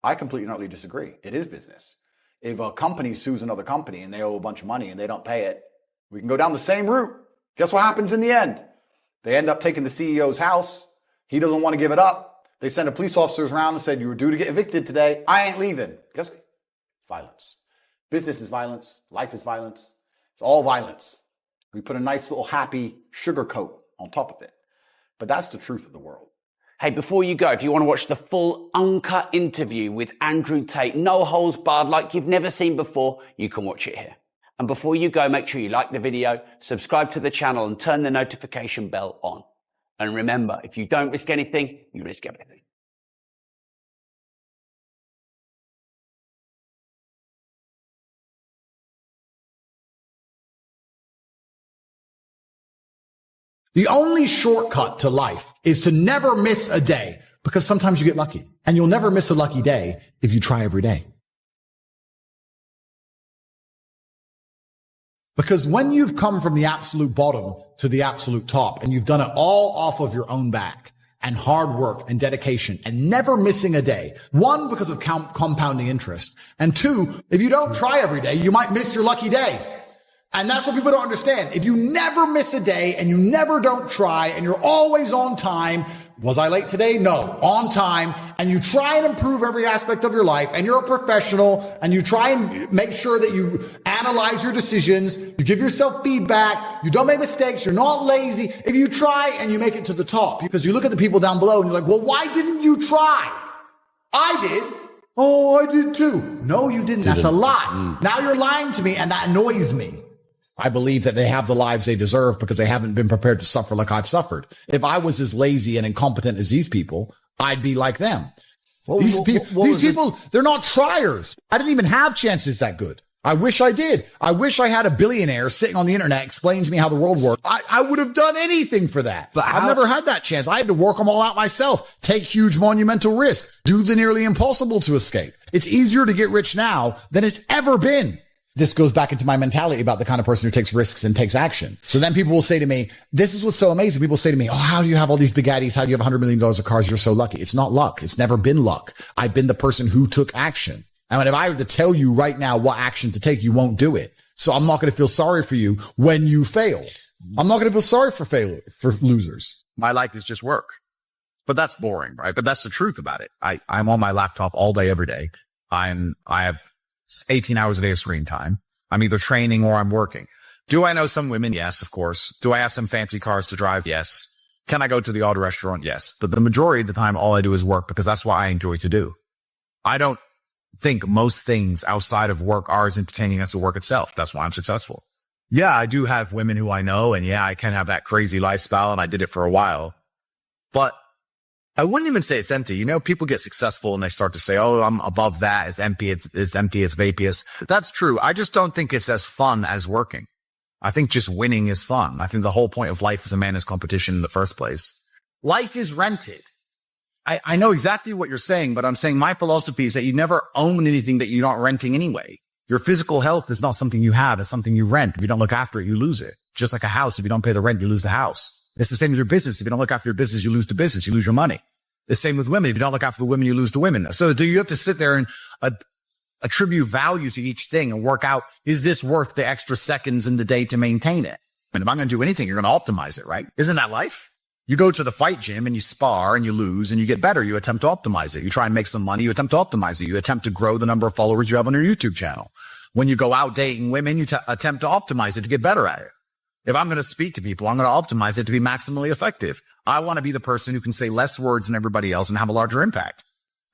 I completely and utterly disagree. It is business. If a company sues another company and they owe a bunch of money and they don't pay it, we can go down the same route. Guess what happens in the end? They end up taking the CEO's house. He doesn't want to give it up. They send a police officers around and said, you were due to get evicted today. I ain't leaving. Guess what? Violence. Business is violence. Life is violence. It's all violence. We put a nice little happy sugar coat on top of it. But that's the truth of the world. Hey, before you go, if you want to watch the full uncut interview with Andrew Tate, no holes barred like you've never seen before, you can watch it here. And before you go, make sure you like the video, subscribe to the channel and turn the notification bell on. And remember, if you don't risk anything, you risk everything. The only shortcut to life is to never miss a day, because sometimes you get lucky, and you'll never miss a lucky day if you try every day. Because when you've come from the absolute bottom to the absolute top, and you've done it all off of your own back, and hard work and dedication, and never missing a day, one, because of compounding interest, and two, if you don't try every day, you might miss your lucky day. And that's what people don't understand. If you never miss a day and you never don't try and you're always on time, was I late today? No, on time. And you try and improve every aspect of your life and you're a professional and you try and make sure that you analyze your decisions. You give yourself feedback. You don't make mistakes. You're not lazy. If you try and you make it to the top, because you look at the people down below and you're like, well, why didn't you try? I did. Oh, I did too. No, you didn't. That's a lie. Now you're lying to me and that annoys me. I believe that they have the lives they deserve because they haven't been prepared to suffer like I've suffered. If I was as lazy and incompetent as these people, I'd be like them. These people, they're not triers. I didn't even have chances that good. I wish I did. I wish I had a billionaire sitting on the internet explaining to me how the world worked. I would have done anything for that. But I've never had that chance. I had to work them all out myself, take huge monumental risks, do the nearly impossible to escape. It's easier to get rich now than it's ever been. This goes back into my mentality about the kind of person who takes risks and takes action. So then people will say to me, this is what's so amazing. People say to me, oh, how do you have all these big Addies? How do you have $100 million of cars? You're so lucky. It's not luck. It's never been luck. I've been the person who took action. And if I were to tell you right now what action to take, you won't do it. So I'm not going to feel sorry for you when you fail. I'm not going to feel sorry for losers. My life is just work. But that's boring, right? But that's the truth about it. I'm on my laptop all day, every day. I have 18 hours a day of screen time. I'm either training or I'm working. Do I know some women? Yes, of course. Do I have some fancy cars to drive? Yes. Can I go to the odd restaurant? Yes. But the majority of the time, all I do is work because that's what I enjoy to do. I don't think most things outside of work are as entertaining as the work itself. That's why I'm successful. Yeah, I do have women who I know, and yeah, I can have that crazy lifestyle, and I did it for a while. But I wouldn't even say it's empty. You know, people get successful and they start to say, oh, I'm above that. It's empty. It's empty. It's vaporous. That's true. I just don't think it's as fun as working. I think just winning is fun. I think the whole point of life as a man is competition in the first place. Life is rented. I know exactly what you're saying, but I'm saying my philosophy is that you never own anything that you're not renting anyway. Your physical health is not something you have. It's something you rent. If you don't look after it, you lose it. Just like a house. If you don't pay the rent, you lose the house. It's the same with your business. If you don't look after your business, you lose the business. You lose your money. The same with women. If you don't look after the women, you lose the women. So do you have to sit there and attribute value to each thing and work out, is this worth the extra seconds in the day to maintain it? And if I'm going to do anything, you're going to optimize it, right? Isn't that life? You go to the fight gym and you spar and you lose and you get better. You attempt to optimize it. You try and make some money. You attempt to optimize it. You attempt to grow the number of followers you have on your YouTube channel. When you go out dating women, you attempt to optimize it to get better at it. If I'm going to speak to people, I'm going to optimize it to be maximally effective. I want to be the person who can say less words than everybody else and have a larger impact.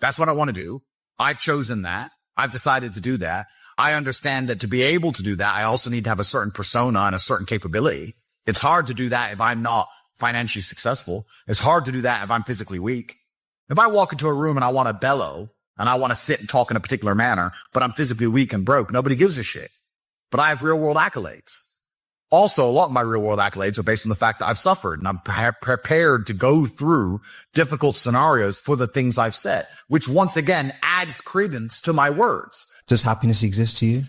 That's what I want to do. I've chosen that. I've decided to do that. I understand that to be able to do that, I also need to have a certain persona and a certain capability. It's hard to do that if I'm not financially successful. It's hard to do that if I'm physically weak. If I walk into a room and I want to bellow and I want to sit and talk in a particular manner, but I'm physically weak and broke, nobody gives a shit. But I have real world accolades. Also, a lot of my real world accolades are based on the fact that I've suffered and I'm prepared to go through difficult scenarios for the things I've said, which once again adds credence to my words. Does happiness exist to you?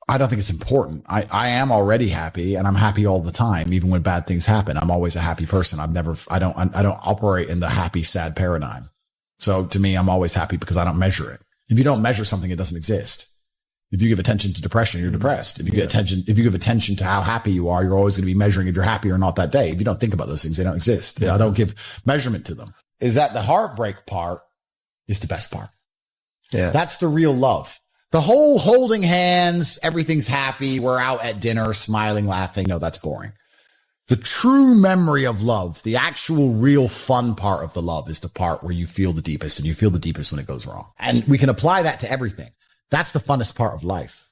I don't think it's important. I am already happy and I'm happy all the time. Even when bad things happen, I'm always a happy person. I don't operate in the happy, sad paradigm. So to me, I'm always happy because I don't measure it. If you don't measure something, it doesn't exist. If you give attention to depression, you're depressed. If you give attention to how happy you are, you're always going to be measuring if you're happy or not that day. If you don't think about those things, they don't exist. I don't give measurement to them. Is that the heartbreak part is the best part. Yeah. That's the real love. The whole holding hands, everything's happy, we're out at dinner, smiling, laughing. No, that's boring. The true memory of love, the actual real fun part of the love is the part where you feel the deepest, and you feel the deepest when it goes wrong. And we can apply that to everything. That's the funnest part of life.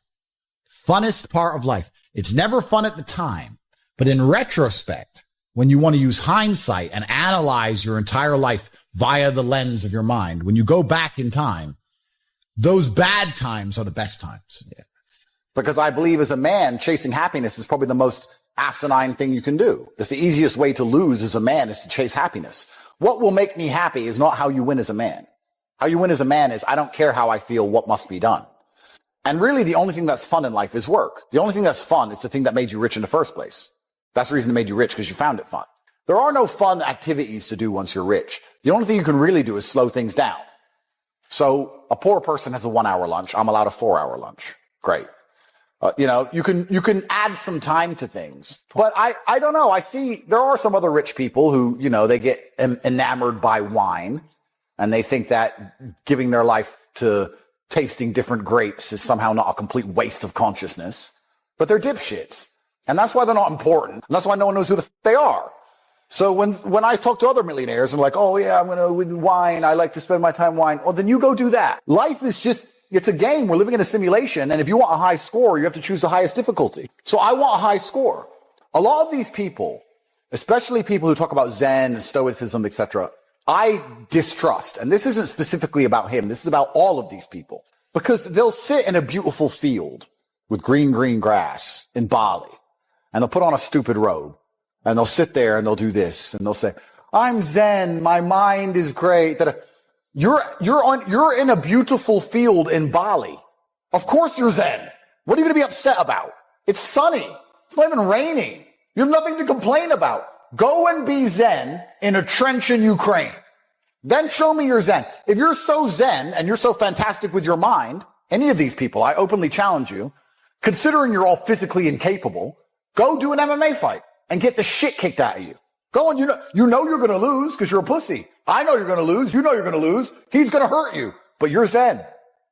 Funnest part of life. It's never fun at the time, but in retrospect, when you want to use hindsight and analyze your entire life via the lens of your mind, when you go back in time, those bad times are the best times. Yeah. Because I believe as a man, chasing happiness is probably the most asinine thing you can do. It's the easiest way to lose as a man is to chase happiness. What will make me happy is not how you win as a man. How you win as a man is, I don't care how I feel, what must be done. And really the only thing that's fun in life is work. The only thing that's fun is the thing that made you rich in the first place. That's the reason it made you rich, because you found it fun. There are no fun activities to do once you're rich. The only thing you can really do is slow things down. So a poor person has a 1 hour lunch. I'm allowed a 4 hour lunch. Great. You can add some time to things, but I don't know. I see there are some other rich people who, they get enamored by wine and they think that giving their life to tasting different grapes is somehow not a complete waste of consciousness, but they're dipshits. And that's why they're not important. And that's why no one knows who they are. So when I talk to other millionaires and like, oh yeah, I'm going to wine. I like to spend my time wine. Well, then you go do that. Life is just, it's a game. We're living in a simulation. And if you want a high score, you have to choose the highest difficulty. So I want a high score. A lot of these people, especially people who talk about Zen and Stoicism, etc., I distrust. And this isn't specifically about him. This is about all of these people, because they'll sit in a beautiful field with green grass in Bali, and they'll put on a stupid robe, and they'll sit there and they'll do this, and they'll say, I'm Zen. My mind is great. You're in a beautiful field in Bali. Of course you're Zen. What are you going to be upset about? It's sunny. It's not even raining. You have nothing to complain about. Go and be Zen in a trench in Ukraine. Then show me your Zen. If you're so Zen and you're so fantastic with your mind, any of these people, I openly challenge you, considering you're all physically incapable, go do an MMA fight and get the shit kicked out of you. Go on, you know you're going to lose because you're a pussy. I know you're going to lose. You know you're going to lose. He's going to hurt you, but you're Zen.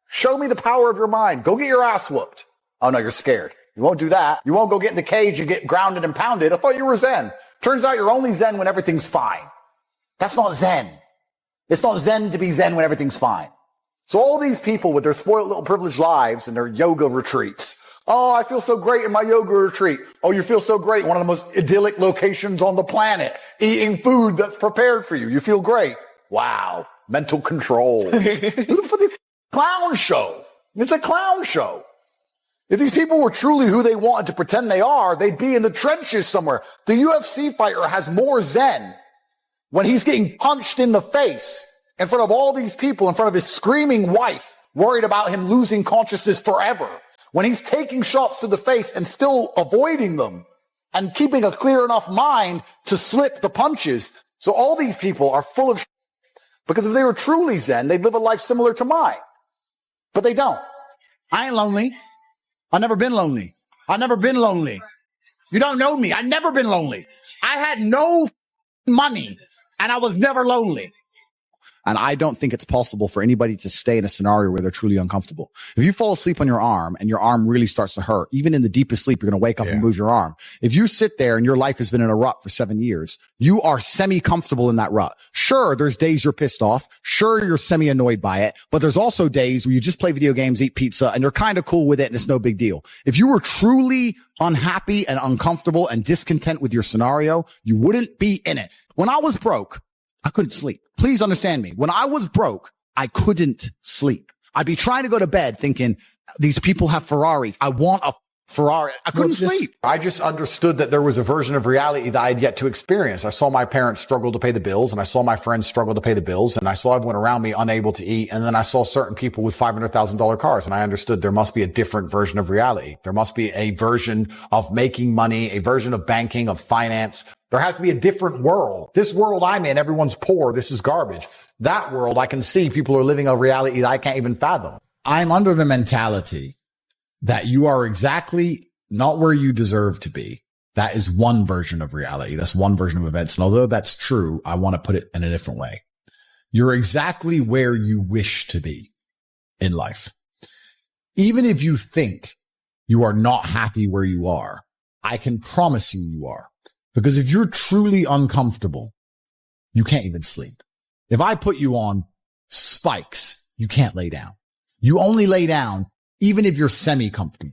Show me the power of your mind. Go get your ass whooped. Oh no, you're scared. You won't do that. You won't go get in the cage and get grounded and pounded. I thought you were Zen. Turns out you're only Zen when everything's fine. That's not Zen. It's not Zen to be Zen when everything's fine. So all these people with their spoiled little privileged lives and their yoga retreats. Oh, I feel so great in my yoga retreat. Oh, you feel so great in one of the most idyllic locations on the planet, eating food that's prepared for you. You feel great. Wow. Mental control. Clown show. It's a clown show. If these people were truly who they wanted to pretend they are, they'd be in the trenches somewhere. The UFC fighter has more zen when he's getting punched in the face in front of all these people, in front of his screaming wife, worried about him losing consciousness forever. When he's taking shots to the face and still avoiding them and keeping a clear enough mind to slip the punches. So all these people are full of shit, because if they were truly zen, they'd live a life similar to mine. But they don't. I ain't lonely. I've never been lonely. I've never been lonely. You don't know me. I've never been lonely. I had no money and I was never lonely. And I don't think it's possible for anybody to stay in a scenario where they're truly uncomfortable. If you fall asleep on your arm and your arm really starts to hurt, even in the deepest sleep, you're going to wake up and move your arm. If you sit there and your life has been in a rut for 7 years, you are semi-comfortable in that rut. Sure, there's days you're pissed off. Sure, you're semi-annoyed by it. But there's also days where you just play video games, eat pizza, and you're kind of cool with it and it's no big deal. If you were truly unhappy and uncomfortable and discontent with your scenario, you wouldn't be in it. When I was broke, I couldn't sleep. Please understand me. When I was broke, I couldn't sleep. I'd be trying to go to bed thinking, these people have Ferraris. I want a Ferrari. I couldn't sleep. I just understood that there was a version of reality that I had yet to experience. I saw my parents struggle to pay the bills, and I saw my friends struggle to pay the bills, and I saw everyone around me unable to eat. And then I saw certain people with $500,000 cars, and I understood there must be a different version of reality. There must be a version of making money, a version of banking, of finance. There has to be a different world. This world I'm in, everyone's poor. This is garbage. That world, I can see people are living a reality that I can't even fathom. I'm under the mentality that you are exactly not where you deserve to be. That is one version of reality. That's one version of events. And although that's true, I want to put it in a different way. You're exactly where you wish to be in life. Even if you think you are not happy where you are, I can promise you are. Because if you're truly uncomfortable, you can't even sleep. If I put you on spikes, you can't lay down. You only lay down even if you're semi-comfortable.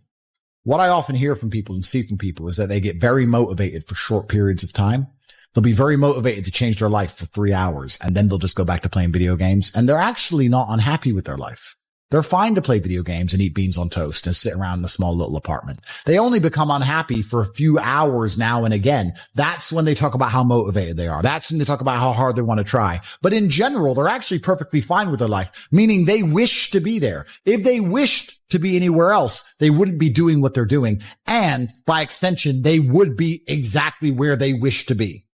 What I often hear from people and see from people is that they get very motivated for short periods of time. They'll be very motivated to change their life for 3 hours, and then they'll just go back to playing video games. And they're actually not unhappy with their life. They're fine to play video games and eat beans on toast and sit around in a small little apartment. They only become unhappy for a few hours now and again. That's when they talk about how motivated they are. That's when they talk about how hard they want to try. But in general, they're actually perfectly fine with their life, meaning they wish to be there. If they wished to be anywhere else, they wouldn't be doing what they're doing. And by extension, they would be exactly where they wish to be.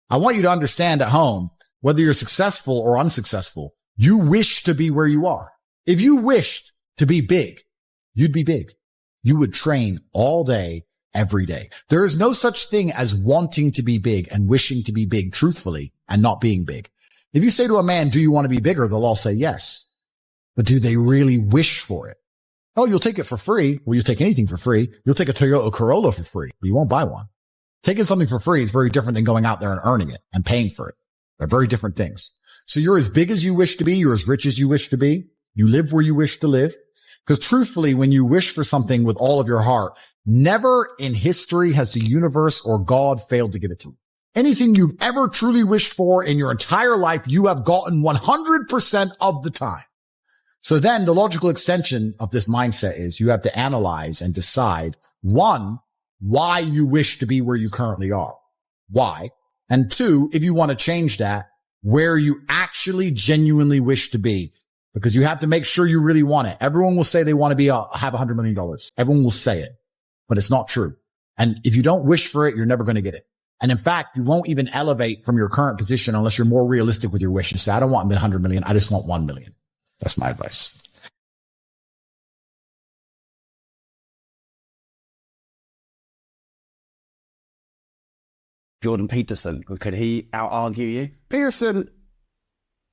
I want you to understand at home, whether you're successful or unsuccessful, you wish to be where you are. If you wished to be big, you'd be big. You would train all day, every day. There is no such thing as wanting to be big and wishing to be big truthfully and not being big. If you say to a man, do you want to be bigger? They'll all say yes. But do they really wish for it? Oh, you'll take it for free. Well, you'll take anything for free. You'll take a Toyota Corolla for free, but you won't buy one. Taking something for free is very different than going out there and earning it and paying for it. They're very different things. So you're as big as you wish to be. You're as rich as you wish to be. You live where you wish to live. Because truthfully, when you wish for something with all of your heart, never in history has the universe or God failed to give it to you. Anything you've ever truly wished for in your entire life, you have gotten 100% of the time. So then the logical extension of this mindset is you have to analyze and decide, one, why you wish to be where you currently are. Why? And two, if you want to change that, where you actually genuinely wish to be. Because you have to make sure you really want it. Everyone will say they want to have $100 million. Everyone will say it, but it's not true. And if you don't wish for it, you're never going to get it. And in fact, you won't even elevate from your current position unless you're more realistic with your wish and say, I don't want 100 million. I just want 1 million. That's my advice. Jordan Peterson, could he out-argue you? Peterson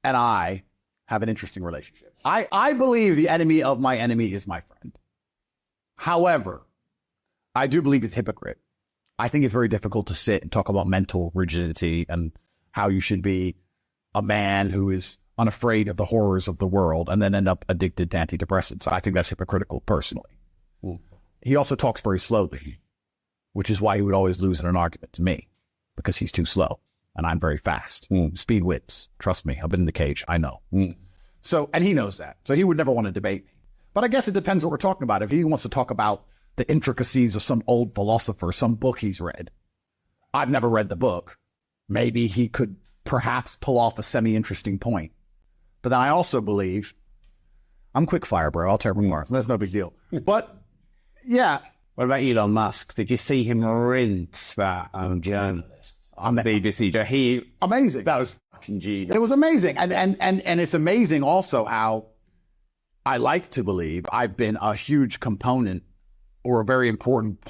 and I have an interesting relationship. I believe the enemy of my enemy is my friend. However, I do believe he's a hypocrite. I think it's very difficult to sit and talk about mental rigidity and how you should be a man who is unafraid of the horrors of the world and then end up addicted to antidepressants. I think that's hypocritical personally. He also talks very slowly, which is why he would always lose in an argument to me, because he's too slow and I'm very fast. Speed wins. Trust me. I've been in the cage. I know. So, and he knows that. So he would never want to debate me. But I guess it depends what we're talking about. If he wants to talk about the intricacies of some old philosopher, some book he's read, I've never read the book. Maybe he could perhaps pull off a semi-interesting point. But then I also believe, I'm quick fire, bro. I'll tear them apart. That's no big deal. But yeah. What about Elon Musk? Did you see him rinse that journalist on the BBC? Amazing. That was fucking genius. It was amazing. And it's amazing also how I like to believe I've been a huge component or a very important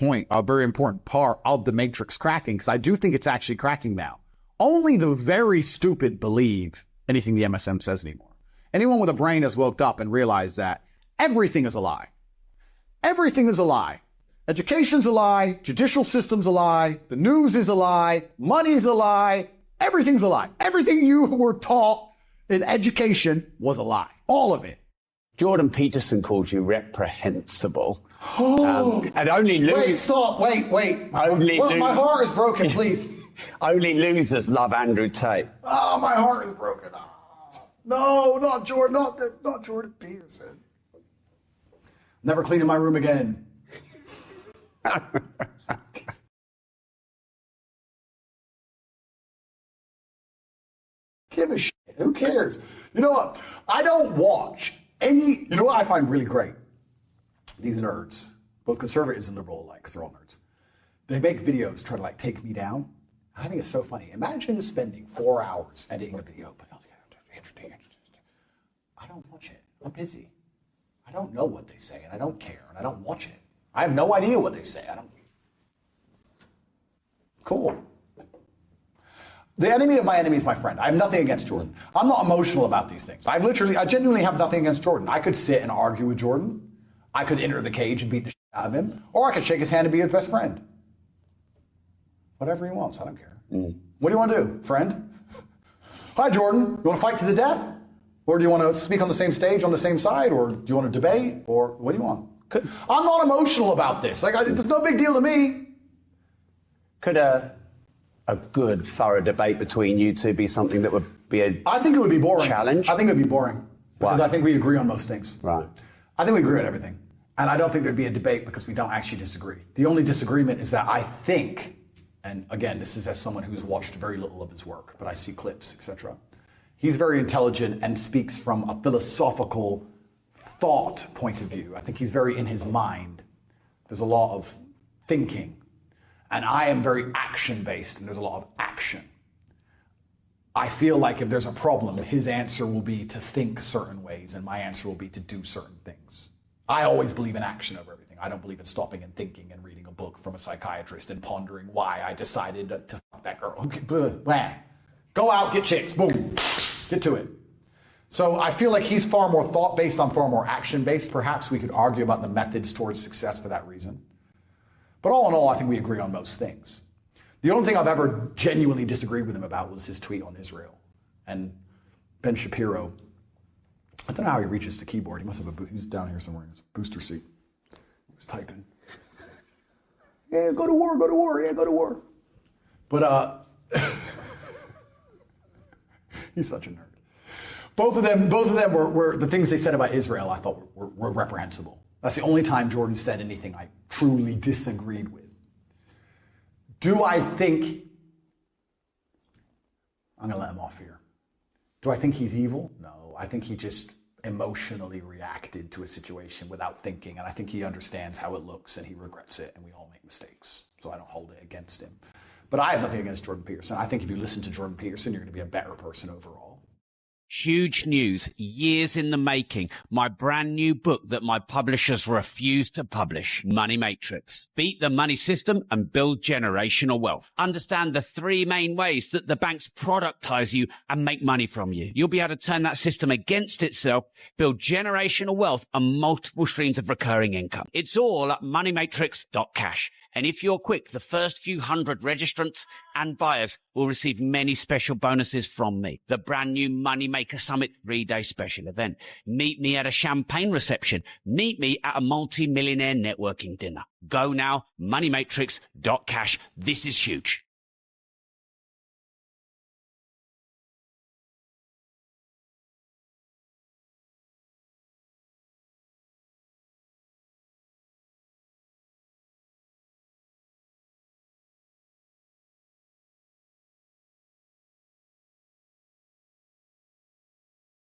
part of the Matrix cracking, because I do think it's actually cracking now. Only the very stupid believe anything the MSM says anymore. Anyone with a brain has woke up and realized that everything is a lie. Everything is a lie. Education's a lie. Judicial system's a lie. The news is a lie. Money's a lie. Everything's a lie. Everything you were taught in education was a lie. All of it. Jordan Peterson called you reprehensible. And only losers... Wait, stop. Wait. My heart is broken, please. Only losers love Andrew Tate. Oh, my heart is broken. Oh. No, not Jordan. Not Jordan Peterson. Never cleaning my room again. Give a shit. Who cares? You know what? I don't watch any... You know what I find really great? These nerds, both conservatives and liberal alike, because they're all nerds. They make videos trying to like take me down. I think it's so funny. Imagine spending 4 hours editing a video. Interesting. I don't watch it. I'm busy. I don't know what they say, and I don't care, and I don't watch it. I have no idea what they say. I don't... Cool. The enemy of my enemy is my friend. I have nothing against Jordan. I'm not emotional about these things. I genuinely have nothing against Jordan. I could sit and argue with Jordan. I could enter the cage and beat the shit out of him, or I could shake his hand and be his best friend. Whatever he wants, I don't care. What do you want to do, friend? Hi, Jordan. You want to fight to the death? Or do you want to speak on the same stage, on the same side? Or do you want to debate? Or what do you want? I'm not emotional about this. It's no big deal to me. Could a good, thorough debate between you two be something that would be a I think it would be boring. Challenge? I think it would be boring. Because I think we agree on most things. Right. I think we agree on everything. And I don't think there'd be a debate because we don't actually disagree. The only disagreement is that I think, and again, this is as someone who's watched very little of his work, but I see clips, etc. He's very intelligent and speaks from a philosophical thought point of view. I think he's very in his mind. There's a lot of thinking. And I am very action-based, and there's a lot of action. I feel like if there's a problem, his answer will be to think certain ways, and my answer will be to do certain things. I always believe in action over everything. I don't believe in stopping and thinking and reading a book from a psychiatrist and pondering why I decided to fuck that girl. Okay, blah. Go out, get chicks, boom, get to it. So I feel like he's far more thought-based, I'm far more action-based. Perhaps we could argue about the methods towards success for that reason. But all in all, I think we agree on most things. The only thing I've ever genuinely disagreed with him about was his tweet on Israel. And Ben Shapiro, I don't know how he reaches the keyboard. He must have he's down here somewhere in his booster seat. He was typing. Yeah, go to war, yeah, go to war. But he's such a nerd. Both of them were the things they said about Israel I thought were reprehensible. That's the only time Jordan said anything I truly disagreed with. Do I think... I'm going to let him off here. Do I think he's evil? No. I think he just emotionally reacted to a situation without thinking, and I think he understands how it looks, and he regrets it, and we all make mistakes. So I don't hold it against him. But I have nothing against Jordan Peterson. I think if you listen to Jordan Peterson, you're going to be a better person overall. Huge news, years in the making. My brand new book that my publishers refuse to publish, Money Matrix. Beat the money system and build generational wealth. Understand the 3 main ways that the banks productize you and make money from you. You'll be able to turn that system against itself, build generational wealth and multiple streams of recurring income. It's all at moneymatrix.cash. And if you're quick, the first few hundred registrants and buyers will receive many special bonuses from me. The brand new Moneymaker Summit 3-day special event. Meet me at a champagne reception. Meet me at a multi-millionaire networking dinner. Go now, moneymatrix.cash. This is huge.